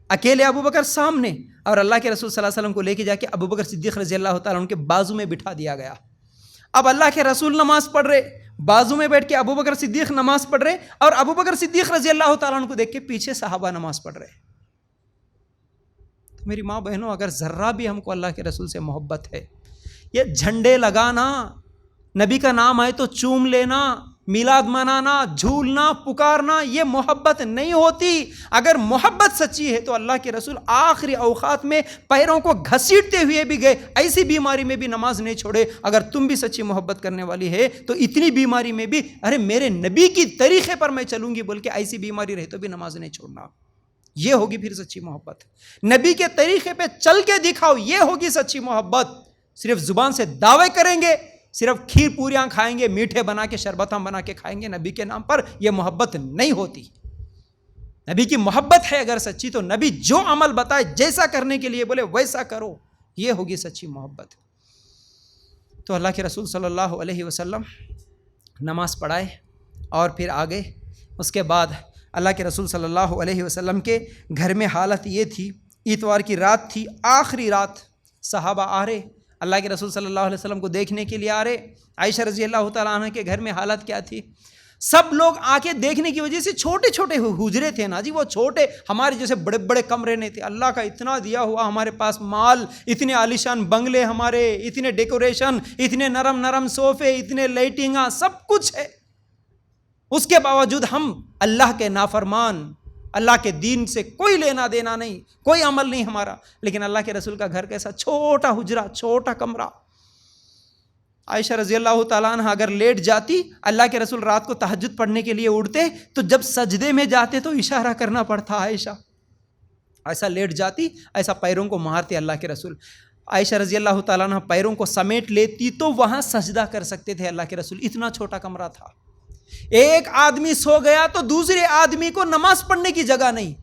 اکیلے ابو بکر سامنے، اور اللہ کے رسول صلی اللہ علیہ وسلم کو لے کے جا کے ابو بکر صدیق رضی اللہ تعالیٰ عنہ کے بازو میں بٹھا دیا گیا۔ اب اللہ کے رسول نماز پڑھ رہے، بازو میں بیٹھ کے ابو بکر صدیق نماز پڑھ رہے، اور ابو بکر صدیق رضی اللہ تعالیٰ عنہ کو دیکھ کے پیچھے صحابہ نماز پڑھ رہے۔ میری ماں بہنوں، اگر ذرہ بھی ہم کو اللہ کے رسول سے محبت ہے، یہ جھنڈے لگانا، نبی کا نام آئے تو چوم لینا، میلاد منانا، جھولنا، پکارنا، یہ محبت نہیں ہوتی۔ اگر محبت سچی ہے تو اللہ کے رسول آخری اوقات میں پیروں کو گھسیٹتے ہوئے بھی گئے، ایسی بیماری میں بھی نماز نہیں چھوڑے۔ اگر تم بھی سچی محبت کرنے والی ہے تو اتنی بیماری میں بھی ارے میرے نبی کی طریقے پر میں چلوں گی بول کے ایسی بیماری رہے تو بھی نماز نہیں چھوڑنا، یہ ہوگی پھر سچی محبت۔ نبی کے طریقے پہ چل کے دکھاؤ، یہ ہوگی سچی محبت۔ صرف زبان سے دعوے کریں گے، صرف کھیر پوریاں کھائیں گے، میٹھے بنا کے شربتاں بنا کے کھائیں گے نبی کے نام پر، یہ محبت نہیں ہوتی۔ نبی کی محبت ہے اگر سچی تو نبی جو عمل بتائے، جیسا کرنے کے لیے بولے ویسا کرو، یہ ہوگی سچی محبت۔ تو اللہ کے رسول صلی اللہ علیہ وسلم نماز پڑھائے اور پھر آگے۔ اس کے بعد اللہ کے رسول صلی اللہ علیہ وسلم کے گھر میں حالت یہ تھی، اتوار کی رات تھی، آخری رات، صحابہ آ رہے اللہ کے رسول صلی اللہ علیہ وسلم کو دیکھنے کے لیے آ رہے۔ عائشہ رضی اللہ تعالیٰ عنہ کے گھر میں حالت کیا تھی؟ سب لوگ آ کے دیکھنے کی وجہ سے، چھوٹے چھوٹے حجرے تھے نا جی، وہ چھوٹے، ہمارے جیسے بڑے بڑے کمرے نہیں تھے۔ اللہ کا اتنا دیا ہوا ہمارے پاس مال، اتنے عالیشان بنگلے ہمارے، اتنے ڈیکوریشن، اتنے نرم نرم صوفے، اتنے لائٹنگاں، سب کچھ ہے، اس کے باوجود ہم اللہ کے نافرمان، اللہ کے دین سے کوئی لینا دینا نہیں، کوئی عمل نہیں ہمارا۔ لیکن اللہ کے رسول کا گھر کیسا، چھوٹا حجرہ، چھوٹا کمرہ۔ عائشہ رضی اللہ تعالیٰ عنہ اگر لیٹ جاتی، اللہ کے رسول رات کو تہجد پڑھنے کے لیے اٹھتے تو جب سجدے میں جاتے تو اشارہ کرنا پڑتا عائشہ، ایسا لیٹ جاتی، ایسا پیروں کو مارتے اللہ کے رسول۔ عائشہ رضی اللہ تعالیٰ عنہ پیروں کو سمیٹ لیتی تو وہاں سجدہ کر سکتے تھے اللہ کے رسول، اتنا چھوٹا کمرہ تھا۔ ایک آدمی سو گیا تو دوسرے آدمی کو نماز پڑھنے کی جگہ نہیں،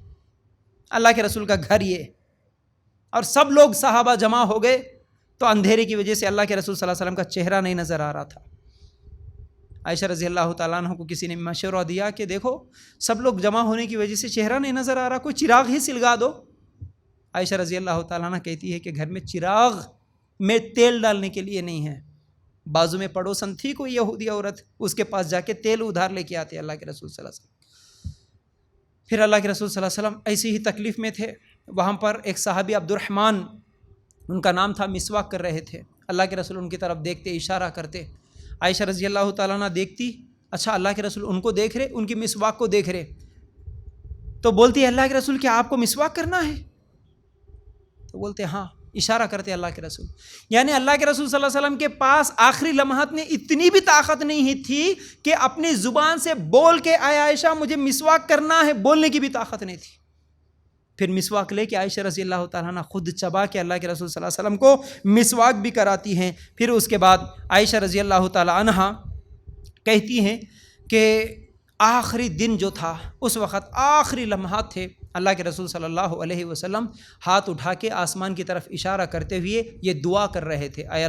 اللہ کے رسول کا گھر یہ، اور سب لوگ صحابہ جمع ہو گئے تو اندھیرے کی وجہ سے اللہ کے رسول صلی اللہ علیہ وسلم کا چہرہ نہیں نظر آ رہا تھا۔ عائشہ رضی اللہ تعالیٰ عنہ کو کسی نے مشورہ دیا کہ دیکھو سب لوگ جمع ہونے کی وجہ سے چہرہ نہیں نظر آ رہا، کوئی چراغ ہی سلگا دو۔ عائشہ رضی اللہ تعالیٰ عنہ کہتی ہے کہ گھر میں چراغ میں تیل ڈالنے کے لیے نہیں ہے، بازو میں پڑوسن تھی کوئی یہودی عورت، اس کے پاس جا کے تیل ادھار لے کے آتے اللہ کے رسول صلی اللہ علیہ وسلم۔ پھر اللہ کے رسول صلی اللہ علیہ وسلم ایسی ہی تکلیف میں تھے، وہاں پر ایک صحابی عبد الرحمن ان کا نام تھا، مسواک کر رہے تھے، اللہ کے رسول ان کی طرف دیکھتے، اشارہ کرتے، عائشہ رضی اللہ تعالیٰ عنہ دیکھتی، اچھا اللہ کے رسول ان کو دیکھ رہے، ان کی مسواک کو دیکھ رہے، تو بولتی ہے اللہ کے رسول کیا آپ کو مسواک کرنا ہے؟ تو بولتے ہاں، اشارہ کرتے اللہ کے رسول۔ یعنی اللہ کے رسول صلی اللہ علیہ وسلم کے پاس آخری لمحات میں اتنی بھی طاقت نہیں تھی کہ اپنی زبان سے بول کے اے عائشہ مجھے مسواک کرنا ہے، بولنے کی بھی طاقت نہیں تھی۔ پھر مسواک لے کے عائشہ رضی اللہ تعالیٰ عنہ خود چبا کے اللہ کے رسول صلی اللہ علیہ وسلم کو مسواک بھی کراتی ہیں۔ پھر اس کے بعد عائشہ رضی اللہ تعالیٰ عنہ کہتی ہیں کہ آخری دن جو تھا اس وقت آخری لمحات تھے، اللہ کے رسول صلی اللہ علیہ وسلم ہاتھ اٹھا کے آسمان کی طرف اشارہ کرتے ہوئے یہ دعا کر رہے تھے، اے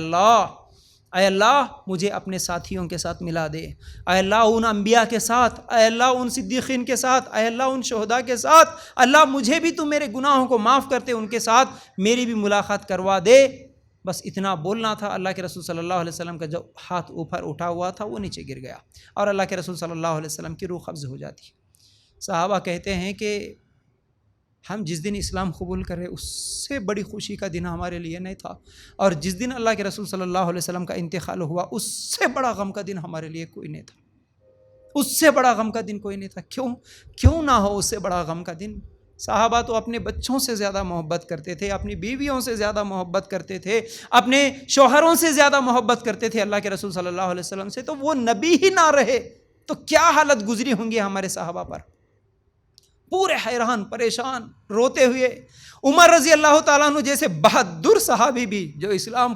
اللہ مجھے اپنے ساتھیوں کے ساتھ ملا دے، اے اللہ ان انبیاء کے ساتھ، اے اللہ ان صدیقین کے ساتھ، اے اللہ ان شہداء کے ساتھ، اللہ مجھے بھی تو میرے گناہوں کو معاف کرتے ان کے ساتھ میری بھی ملاقات کروا دے۔ بس اتنا بولنا تھا۔ اللہ کے رسول صلی اللہ علیہ وسلم کا جو ہاتھ اوپر اٹھا ہوا تھا وہ نیچے گر گیا اور اللہ کے رسول صلی اللہ علیہ وسلم کی روح قبض ہو جاتی۔ صحابہ کہتے ہیں کہ ہم جس دن اسلام قبول کرے اس سے بڑی خوشی کا دن ہمارے لیے نہیں تھا، اور جس دن اللہ کے رسول صلی اللہ علیہ وسلم کا انتقال ہوا اس سے بڑا غم کا دن ہمارے لیے کوئی نہیں تھا، اس سے بڑا غم کا دن کوئی نہیں تھا۔ کیوں نہ ہو اس سے بڑا غم کا دن؟ صحابہ تو اپنے بچوں سے زیادہ محبت کرتے تھے، اپنی بیویوں سے زیادہ محبت کرتے تھے، اپنے شوہروں سے زیادہ محبت کرتے تھے اللہ کے رسول صلی اللہ علیہ وسلم سے، تو وہ نبی ہی نہ رہے تو کیا حالت گزری ہوں گی ہمارے صحابہ پر؟ پورے حیران پریشان روتے ہوئے۔ عمر رضی اللہ تعالیٰ عنہ جیسے بہادر صحابی بھی جو اسلام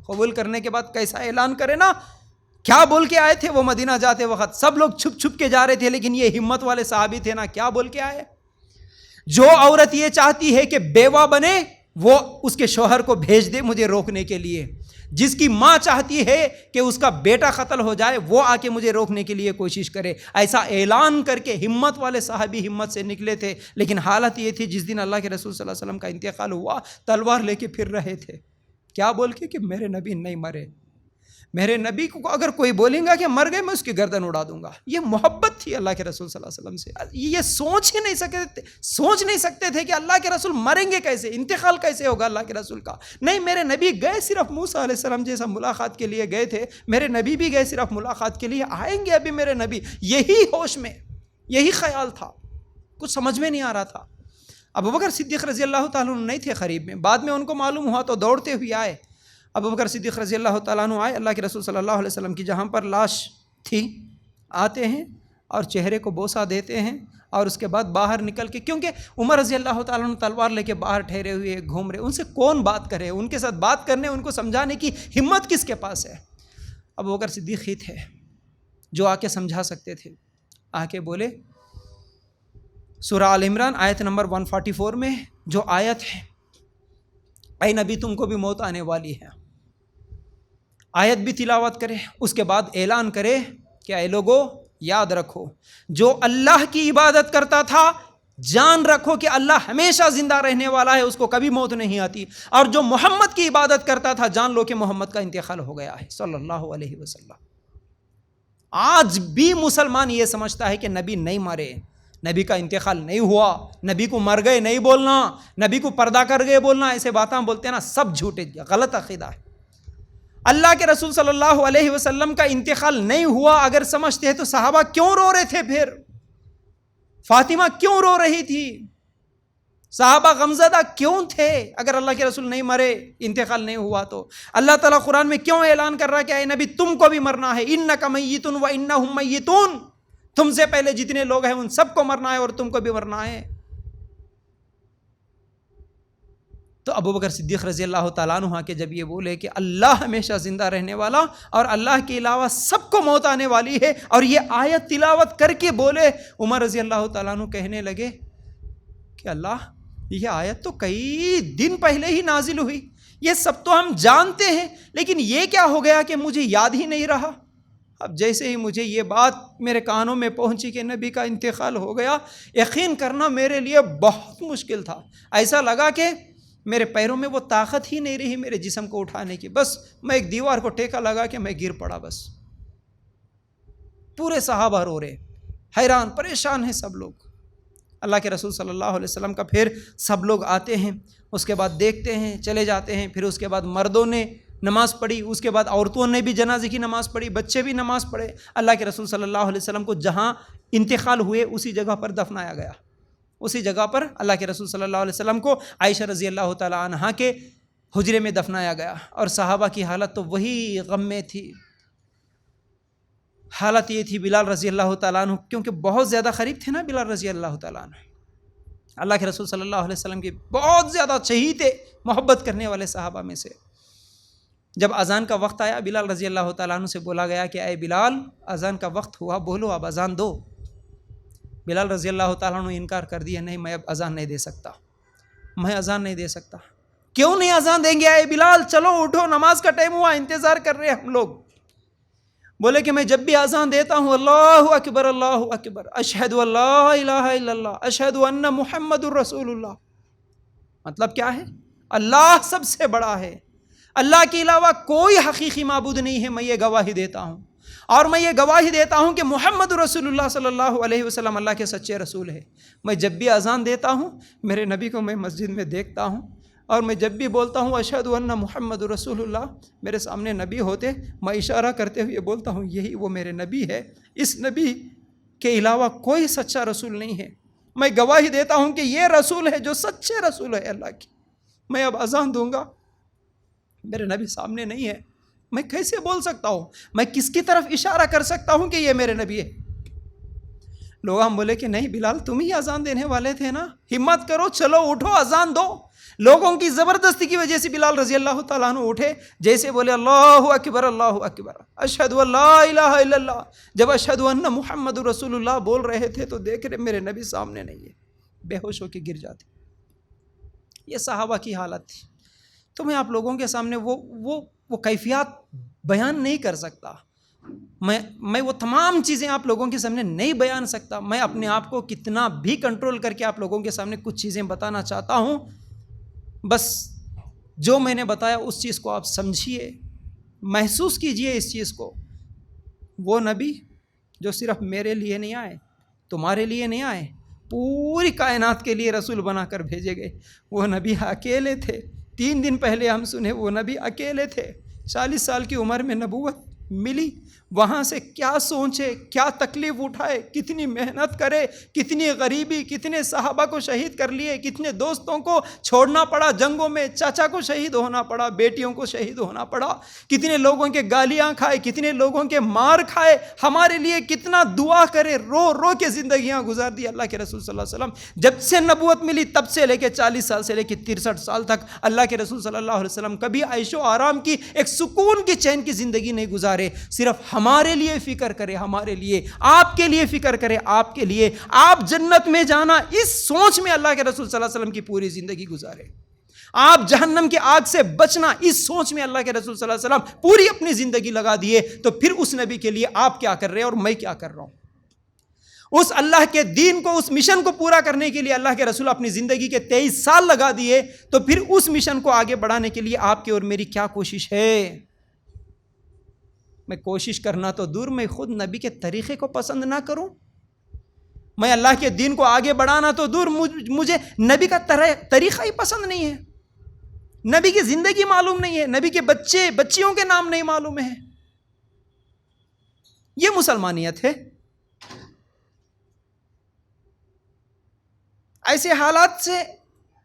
قبول کرنے کے بعد کیسا اعلان کرے نا، کیا بول کے آئے تھے وہ مدینہ جاتے وقت؟ سب لوگ چھپ چھپ کے جا رہے تھے، لیکن یہ ہمت والے صحابی تھے نا، کیا بول کے آئے؟ جو عورت یہ چاہتی ہے کہ بیوہ بنے وہ اس کے شوہر کو بھیج دے مجھے روکنے کے لیے، جس کی ماں چاہتی ہے کہ اس کا بیٹا قتل ہو جائے وہ آ کے مجھے روکنے کے لیے کوشش کرے، ایسا اعلان کر کے ہمت والے صحابی ہمت سے نکلے تھے۔ لیکن حالت یہ تھی جس دن اللہ کے رسول صلی اللہ علیہ وسلم کا انتقال ہوا تلوار لے کے پھر رہے تھے، کیا بول کے کہ میرے نبی نہیں مرے، میرے نبی کو اگر کوئی بولیں گا کہ مر گئے میں اس کی گردن اڑا دوں گا۔ یہ محبت تھی اللہ کے رسول صلی اللہ علیہ وسلم سے، یہ سوچ نہیں سکتے تھے کہ اللہ کے رسول مریں گے کیسے، انتقال کیسے ہوگا اللہ کے رسول کا۔ نہیں، میرے نبی گئے صرف موسیٰ علیہ السلام جیسا ملاقات کے لیے گئے تھے، میرے نبی بھی گئے صرف ملاقات کے لیے، آئیں گے ابھی میرے نبی، یہی ہوش میں، یہی خیال تھا، کچھ سمجھ میں نہیں آ رہا تھا۔ ابوبکر صدیق رضی اللہ تعالیٰ عنہ نہیں تھے قریب میں، بعد میں ان کو معلوم ہوا تو دوڑتے ہوئے آئے۔ ابوبکر صدیق رضی اللہ تعالیٰ عنہ آئے، اللہ کے رسول صلی اللہ علیہ وسلم کی جہاں پر لاش تھی آتے ہیں اور چہرے کو بوسہ دیتے ہیں، اور اس کے بعد باہر نکل کے، کیونکہ عمر رضی اللہ تعالیٰ عنہ تلوار لے کے باہر ٹھہرے ہوئے گھوم رہے، ان سے کون بات کرے، ان کے ساتھ بات کرنے، ان کو سمجھانے کی ہمت کس کے پاس ہے؟ ابوبکر صدیق ہی تھے جو آ کے سمجھا سکتے تھے۔ آ کے بولے، سورہ آل عمران آیت نمبر 144 میں جو آیت ہے، اے نبی تم کو بھی موت آنے والی ہے، آیت بھی تلاوت کرے، اس کے بعد اعلان کرے کہ اے لوگو یاد رکھو، جو اللہ کی عبادت کرتا تھا جان رکھو کہ اللہ ہمیشہ زندہ رہنے والا ہے، اس کو کبھی موت نہیں آتی، اور جو محمد کی عبادت کرتا تھا جان لو کہ محمد کا انتقال ہو گیا ہے صلی اللہ علیہ وسلم۔ آج بھی مسلمان یہ سمجھتا ہے کہ نبی نہیں مرے، نبی کا انتقال نہیں ہوا، نبی کو مر گئے نہیں بولنا، نبی کو پردہ کر گئے بولنا، ایسے باتیں بولتے ہیں نا، سب جھوٹے، غلط عقیدہ ہے۔ اللہ کے رسول صلی اللہ علیہ وسلم کا انتقال نہیں ہوا اگر سمجھتے ہیں تو صحابہ کیوں رو رہے تھے؟ پھر فاطمہ کیوں رو رہی تھی؟ صحابہ غمزدہ کیوں تھے اگر اللہ کے رسول نہیں مرے، انتقال نہیں ہوا تو؟ اللہ تعالیٰ قرآن میں کیوں اعلان کر رہا ہے کہ اے نبی تم کو بھی مرنا ہے، انک میت و انہم میتون، تم سے پہلے جتنے لوگ ہیں ان سب کو مرنا ہے اور تم کو بھی مرنا ہے۔ تو ابوبکر صدیق رضی اللہ تعالیٰ عنہ کے جب یہ بولے کہ اللہ ہمیشہ زندہ رہنے والا اور اللہ کے علاوہ سب کو موت آنے والی ہے، اور یہ آیت تلاوت کر کے بولے، عمر رضی اللہ تعالیٰ عنہ کہنے لگے کہ اللہ، یہ آیت تو کئی دن پہلے ہی نازل ہوئی، یہ سب تو ہم جانتے ہیں، لیکن یہ کیا ہو گیا کہ مجھے یاد ہی نہیں رہا۔ اب جیسے ہی مجھے یہ بات میرے کانوں میں پہنچی کہ نبی کا انتقال ہو گیا، یقین کرنا میرے لیے بہت مشکل تھا، ایسا لگا کہ میرے پیروں میں وہ طاقت ہی نہیں رہی میرے جسم کو اٹھانے کی، بس میں ایک دیوار کو ٹیکا لگا کہ میں گر پڑا۔ بس پورے صحابہ رو رہے، حیران پریشان ہیں سب لوگ۔ اللہ کے رسول صلی اللہ علیہ وسلم کا پھر سب لوگ آتے ہیں، اس کے بعد دیکھتے ہیں، چلے جاتے ہیں، پھر اس کے بعد مردوں نے نماز پڑھی، اس کے بعد عورتوں نے بھی جنازے کی نماز پڑھی، بچے بھی نماز پڑھے۔ اللہ کے رسول صلی اللہ علیہ وسلم کو جہاں انتقال ہوئے اسی جگہ پر دفنایا گیا، اسی جگہ پر اللہ کے رسول صلی اللہ علیہ وسلم کو عائشہ رضی اللہ تعالی عنہا کے حجرے میں دفنایا گیا، اور صحابہ کی حالت تو وہی غم میں تھی۔ حالت یہ تھی بلال رضی اللہ تعالیٰ عنہ، کیونکہ بہت زیادہ قریب تھے نا بلال رضی اللہ تعالیٰ عنہ، اللہ کے رسول صلی اللہ علیہ وسلم کے بہت زیادہ چہیتے محبت کرنے والے صحابہ میں سے۔ جب اذان کا وقت آیا، بلال رضی اللہ تعالیٰ عنہ سے بولا گیا کہ اے بلال، اذان کا وقت ہوا، بولو اب اذان دو۔ بلال رضی اللہ تعالیٰ عنہ انکار کر دیا، نہیں میں اب اذان نہیں دے سکتا، میں اذان نہیں دے سکتا۔ کیوں نہیں اذان دیں گے؟ اے بلال چلو اٹھو، نماز کا ٹائم ہوا، انتظار کر رہے ہیں ہم لوگ۔ بولے کہ میں جب بھی اذان دیتا ہوں اللہ اکبر اللہ اکبر، اشہد ان لا الہ الا اللہ، اشہد ان محمد الرسول اللہ۔ مطلب کیا ہے؟ اللہ سب سے بڑا ہے، اللہ کے علاوہ کوئی حقیقی معبود نہیں ہے، میں یہ گواہی دیتا ہوں، اور میں یہ گواہی دیتا ہوں کہ محمد رسول اللہ صلی اللہ علیہ وسلم اللہ کے سچے رسول ہے۔ میں جب بھی اذان دیتا ہوں میرے نبی کو میں مسجد میں دیکھتا ہوں، اور میں جب بھی بولتا ہوں اشہد ان محمد رسول اللہ، میرے سامنے نبی ہوتے، میں اشارہ کرتے ہوئے بولتا ہوں یہی وہ میرے نبی ہے، اس نبی کے علاوہ کوئی سچا رسول نہیں ہے۔ میں گواہی دیتا ہوں کہ یہ رسول ہے جو سچے رسول ہے اللہ کی۔ میں اب اذان دوں گا، میرے نبی سامنے نہیں ہے، میں کیسے بول سکتا ہوں؟ میں کس کی طرف اشارہ کر سکتا ہوں کہ یہ میرے نبی ہے؟ لوگ ہم بولے کہ نہیں بلال تم ہی اذان دینے والے تھے نا، ہمت کرو، چلو اٹھو اذان دو۔ لوگوں کی زبردستی کی وجہ سے بلال رضی اللہ تعالیٰ عنہ اٹھے، جیسے بولے اللہ اکبر اشہد ان لا الہ الا اللہ۔ جب اشہد ان محمد رسول اللہ بول رہے تھے تو دیکھ رہے میرے نبی سامنے نہیں ہے، بے ہوش ہو کے گر جاتے. یہ صحابہ کی حالت تھی. تو میں آپ لوگوں کے سامنے وہ کیفیات بیان نہیں کر سکتا. میں وہ تمام چیزیں آپ لوگوں کے سامنے نہیں بیان سکتا. میں اپنے آپ کو کتنا بھی کنٹرول کر کے آپ لوگوں کے سامنے کچھ چیزیں بتانا چاہتا ہوں. بس جو میں نے بتایا اس چیز کو آپ سمجھیے, محسوس کیجئے اس چیز کو. وہ نبی جو صرف میرے لیے نہیں آئے, تمہارے لیے نہیں آئے, پوری کائنات کے لیے رسول بنا کر بھیجے گئے, وہ نبی اکیلے تھے. 3 دن پہلے ہم سنے وہ نبی اکیلے تھے. 40 سال کی عمر میں نبوت ملی. وہاں سے کیا سوچے, کیا تکلیف اٹھائے, کتنی محنت کرے, کتنی غریبی, کتنے صحابہ کو شہید کر لیے, کتنے دوستوں کو چھوڑنا پڑا جنگوں میں, چاچا کو شہید ہونا پڑا, بیٹیوں کو شہید ہونا پڑا, کتنے لوگوں کے گالیاں کھائے, کتنے لوگوں کے مار کھائے, ہمارے لیے کتنا دعا کرے, رو رو کے زندگیاں گزار دی اللہ کے رسول صلی اللہ علیہ وسلم. جب سے نبوت ملی تب سے لے کے 40 سال سے لے کے 63 سال تک اللہ کے رسول صلی اللہ علیہ وسلم کبھی عیش و آرام کی, ایک سکون کی, چین کی زندگی نہیں گزارے. صرف ہمارے لیے فکر کرے, ہمارے لیے, آپ کے لیے فکر کرے, آپ کے لیے, آپ جنت میں جانا, اس سوچ میں اللہ کے رسول صلی اللہ علیہ وسلم کی پوری زندگی گزارے. آپ جہنم کی آگ سے بچنا, اس سوچ میں اللہ کے رسول صلی اللہ علیہ وسلم پوری اپنی زندگی لگا دیے. تو پھر اس نبی کے لیے آپ کیا کر رہے ہیں اور میں کیا کر رہا ہوں؟ اس اللہ کے دین کو, اس مشن کو پورا کرنے کے لیے اللہ کے رسول اپنی زندگی کے 23 سال لگا دیے. تو پھر اس مشن کو آگے بڑھانے کے لیے آپ کی اور میری کیا کوشش ہے؟ میں کوشش کرنا تو دور, میں خود نبی کے طریقے کو پسند نہ کروں, میں اللہ کے دین کو آگے بڑھانا تو دور, مجھے نبی کا طریقہ ہی پسند نہیں ہے, نبی کی زندگی معلوم نہیں ہے, نبی کے بچے بچیوں کے نام نہیں معلوم ہے. یہ مسلمانیت ہے. ایسے حالات سے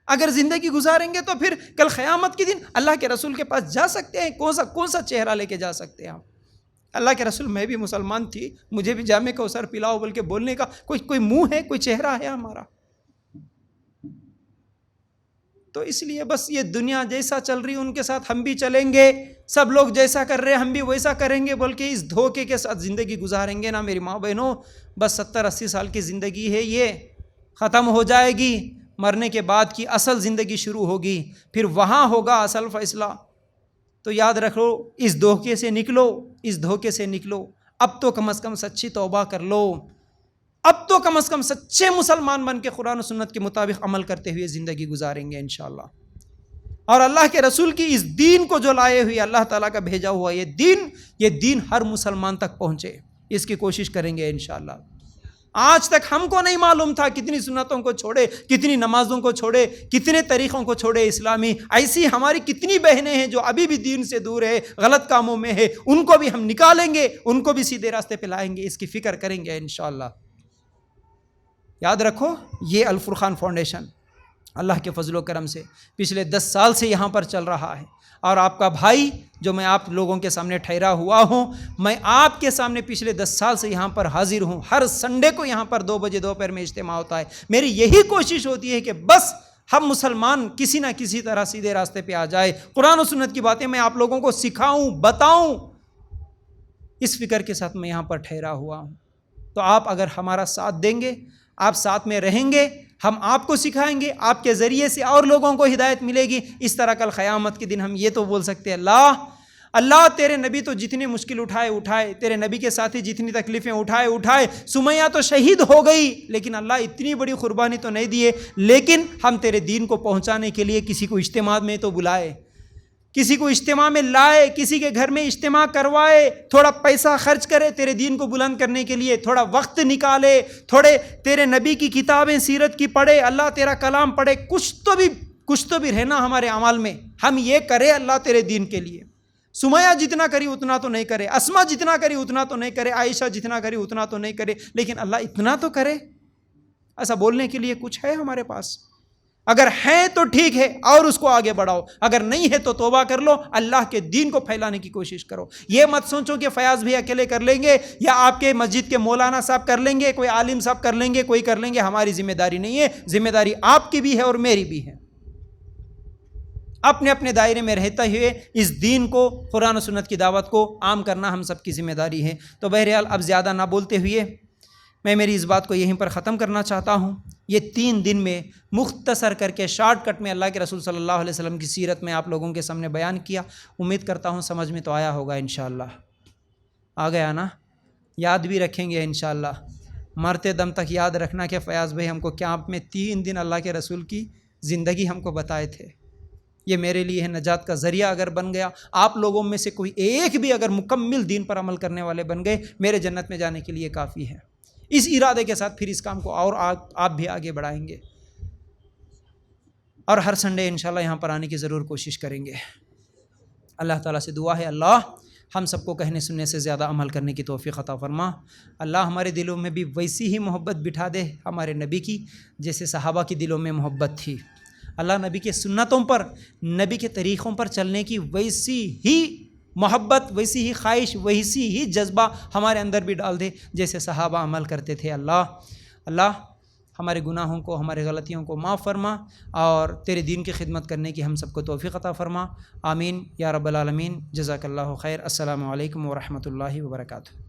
اگر زندگی گزاریں گے تو پھر کل قیامت کے دن اللہ کے رسول کے پاس جا سکتے ہیں؟ کون سا چہرہ لے کے جا سکتے ہیں آپ؟ اللہ کے رسول, میں بھی مسلمان تھی, مجھے بھی جامع کوثر پلاؤ بول کے بولنے کا کوئی منہ ہے, کوئی چہرہ ہے ہمارا؟ تو اس لیے بس یہ دنیا جیسا چل رہی ان کے ساتھ ہم بھی چلیں گے, سب لوگ جیسا کر رہے ہم بھی ویسا کریں گے بول کے اس دھوکے کے ساتھ زندگی گزاریں گے نا میری ماں بہنوں. بس 70-80 سال کی زندگی ہے, یہ ختم ہو جائے گی. مرنے کے بعد کی اصل زندگی شروع ہوگی, پھر وہاں ہوگا اصل فیصلہ. تو یاد رکھو, اس دھوکے سے نکلو, اس دھوکے سے نکلو. اب تو کم از کم سچی توبہ کر لو, اب تو کم از کم سچے مسلمان بن کے قرآن و سنت کے مطابق عمل کرتے ہوئے زندگی گزاریں گے انشاءاللہ. اور اللہ کے رسول کی اس دین کو جو لائے ہوئے اللہ تعالیٰ کا بھیجا ہوا یہ دین ہر مسلمان تک پہنچے, اس کی کوشش کریں گے انشاءاللہ. آج تک ہم کو نہیں معلوم تھا, کتنی سنتوں کو چھوڑے, کتنی نمازوں کو چھوڑے, کتنے طریقوں کو چھوڑے اسلامی. ایسی ہماری کتنی بہنیں ہیں جو ابھی بھی دین سے دور ہے, غلط کاموں میں ہے, ان کو بھی ہم نکالیں گے, ان کو بھی سیدھے راستے پہ لائیں گے. اس کی فکر کریں گے انشاءاللہ. یاد رکھو, یہ الفرقان فاؤنڈیشن اللہ کے فضل و کرم سے پچھلے 10 سال سے یہاں پر چل رہا ہے. اور آپ کا بھائی جو میں آپ لوگوں کے سامنے ٹھہرا ہوا ہوں, میں آپ کے سامنے پچھلے 10 سال سے یہاں پر حاضر ہوں. ہر سنڈے کو یہاں پر 2 بجے دوپہر میں اجتماع ہوتا ہے. میری یہی کوشش ہوتی ہے کہ بس ہم مسلمان کسی نہ کسی طرح سیدھے راستے پہ آ جائے, قرآن و سنت کی باتیں میں آپ لوگوں کو سکھاؤں, بتاؤں. اس فکر کے ساتھ میں یہاں پر ٹھہرا ہوا ہوں. تو آپ اگر ہمارا ساتھ دیں گے, آپ ساتھ میں رہیں گے, ہم آپ کو سکھائیں گے, آپ کے ذریعے سے اور لوگوں کو ہدایت ملے گی. اس طرح کل قیامت کے دن ہم یہ تو بول سکتے ہیں, اللہ تیرے نبی تو جتنی مشکل اٹھائے, تیرے نبی کے ساتھی جتنی تکلیفیں اٹھائے, سمیہ تو شہید ہو گئی, لیکن اللہ اتنی بڑی قربانی تو نہیں دیے. لیکن ہم تیرے دین کو پہنچانے کے لیے کسی کو اجتماع میں تو بلائے, کسی کو اجتماع میں لائے, کسی کے گھر میں اجتماع کروائے, تھوڑا پیسہ خرچ کرے تیرے دین کو بلند کرنے کے لیے, تھوڑا وقت نکالے, تھوڑے تیرے نبی کی کتابیں سیرت کی پڑھے, اللہ تیرا کلام پڑھے. کچھ تو بھی رہنا ہمارے اعمال میں, ہم یہ کرے اللہ تیرے دین کے لیے. سمیہ جتنا کری اتنا تو نہیں کرے, اسما جتنا کری اتنا تو نہیں کرے, عائشہ جتنا کری اتنا تو نہیں کرے, لیکن اللہ اتنا تو کرے. ایسا بولنے کے لیے کچھ ہے ہمارے پاس؟ اگر ہے تو ٹھیک ہے اور اس کو آگے بڑھاؤ, اگر نہیں ہے تو توبہ کر لو, اللہ کے دین کو پھیلانے کی کوشش کرو. یہ مت سوچو کہ فیاض بھی اکیلے کر لیں گے, یا آپ کے مسجد کے مولانا صاحب کر لیں گے, کوئی عالم صاحب کر لیں گے, کوئی کر لیں گے. ہماری ذمہ داری نہیں ہے, ذمہ داری آپ کی بھی ہے اور میری بھی ہے. اپنے اپنے دائرے میں رہتے ہوئے اس دین کو, قرآن و سنت کی دعوت کو عام کرنا ہم سب کی ذمہ داری ہے. تو بہرحال اب زیادہ نہ بولتے ہوئے میں میری اس بات کو یہیں پر ختم کرنا چاہتا ہوں۔ یہ 3 دن میں مختصر کر کے شارٹ کٹ میں اللہ کے رسول صلی اللہ علیہ وسلم کی سیرت میں آپ لوگوں کے سامنے بیان کیا۔ امید کرتا ہوں سمجھ میں تو آیا ہوگا انشاءاللہ۔ آ گیا نا؟ یاد بھی رکھیں گے انشاءاللہ۔ مرتے دم تک یاد رکھنا کہ فیاض بھائی ہم کو کیمپ میں 3 دن اللہ کے رسول کی زندگی ہم کو بتائے تھے۔ یہ میرے لیے ہے نجات کا ذریعہ اگر بن گیا، آپ لوگوں میں سے کوئی ایک بھی اگر مکمل دین پر عمل کرنے والے بن گئے، میرے جنت میں جانے کے لیے کافی ہے۔ اس ارادے کے ساتھ پھر اس کام کو اور آپ بھی آگے بڑھائیں گے، اور ہر سنڈے انشاءاللہ یہاں پر آنے کی ضرور کوشش کریں گے۔ اللہ تعالیٰ سے دعا ہے اللہ ہم سب کو کہنے سننے سے زیادہ عمل کرنے کی توفیق عطا فرما۔ اللہ ہمارے دلوں میں بھی ویسی ہی محبت بٹھا دے ہمارے نبی کی جیسے صحابہ کی دلوں میں محبت تھی۔ اللہ نبی کے سنتوں پر، نبی کے طریقوں پر چلنے کی ویسی ہی محبت، ویسی ہی خواہش، ویسی ہی جذبہ ہمارے اندر بھی ڈال دے جیسے صحابہ عمل کرتے تھے۔ اللہ ہمارے گناہوں کو، ہمارے غلطیوں کو معاف فرما، اور تیرے دین کی خدمت کرنے کی ہم سب کو توفیق عطا فرما۔ آمین یا رب العالمین۔ جزاک اللہ خیر۔ السلام علیکم ورحمۃ اللہ وبرکاتہ۔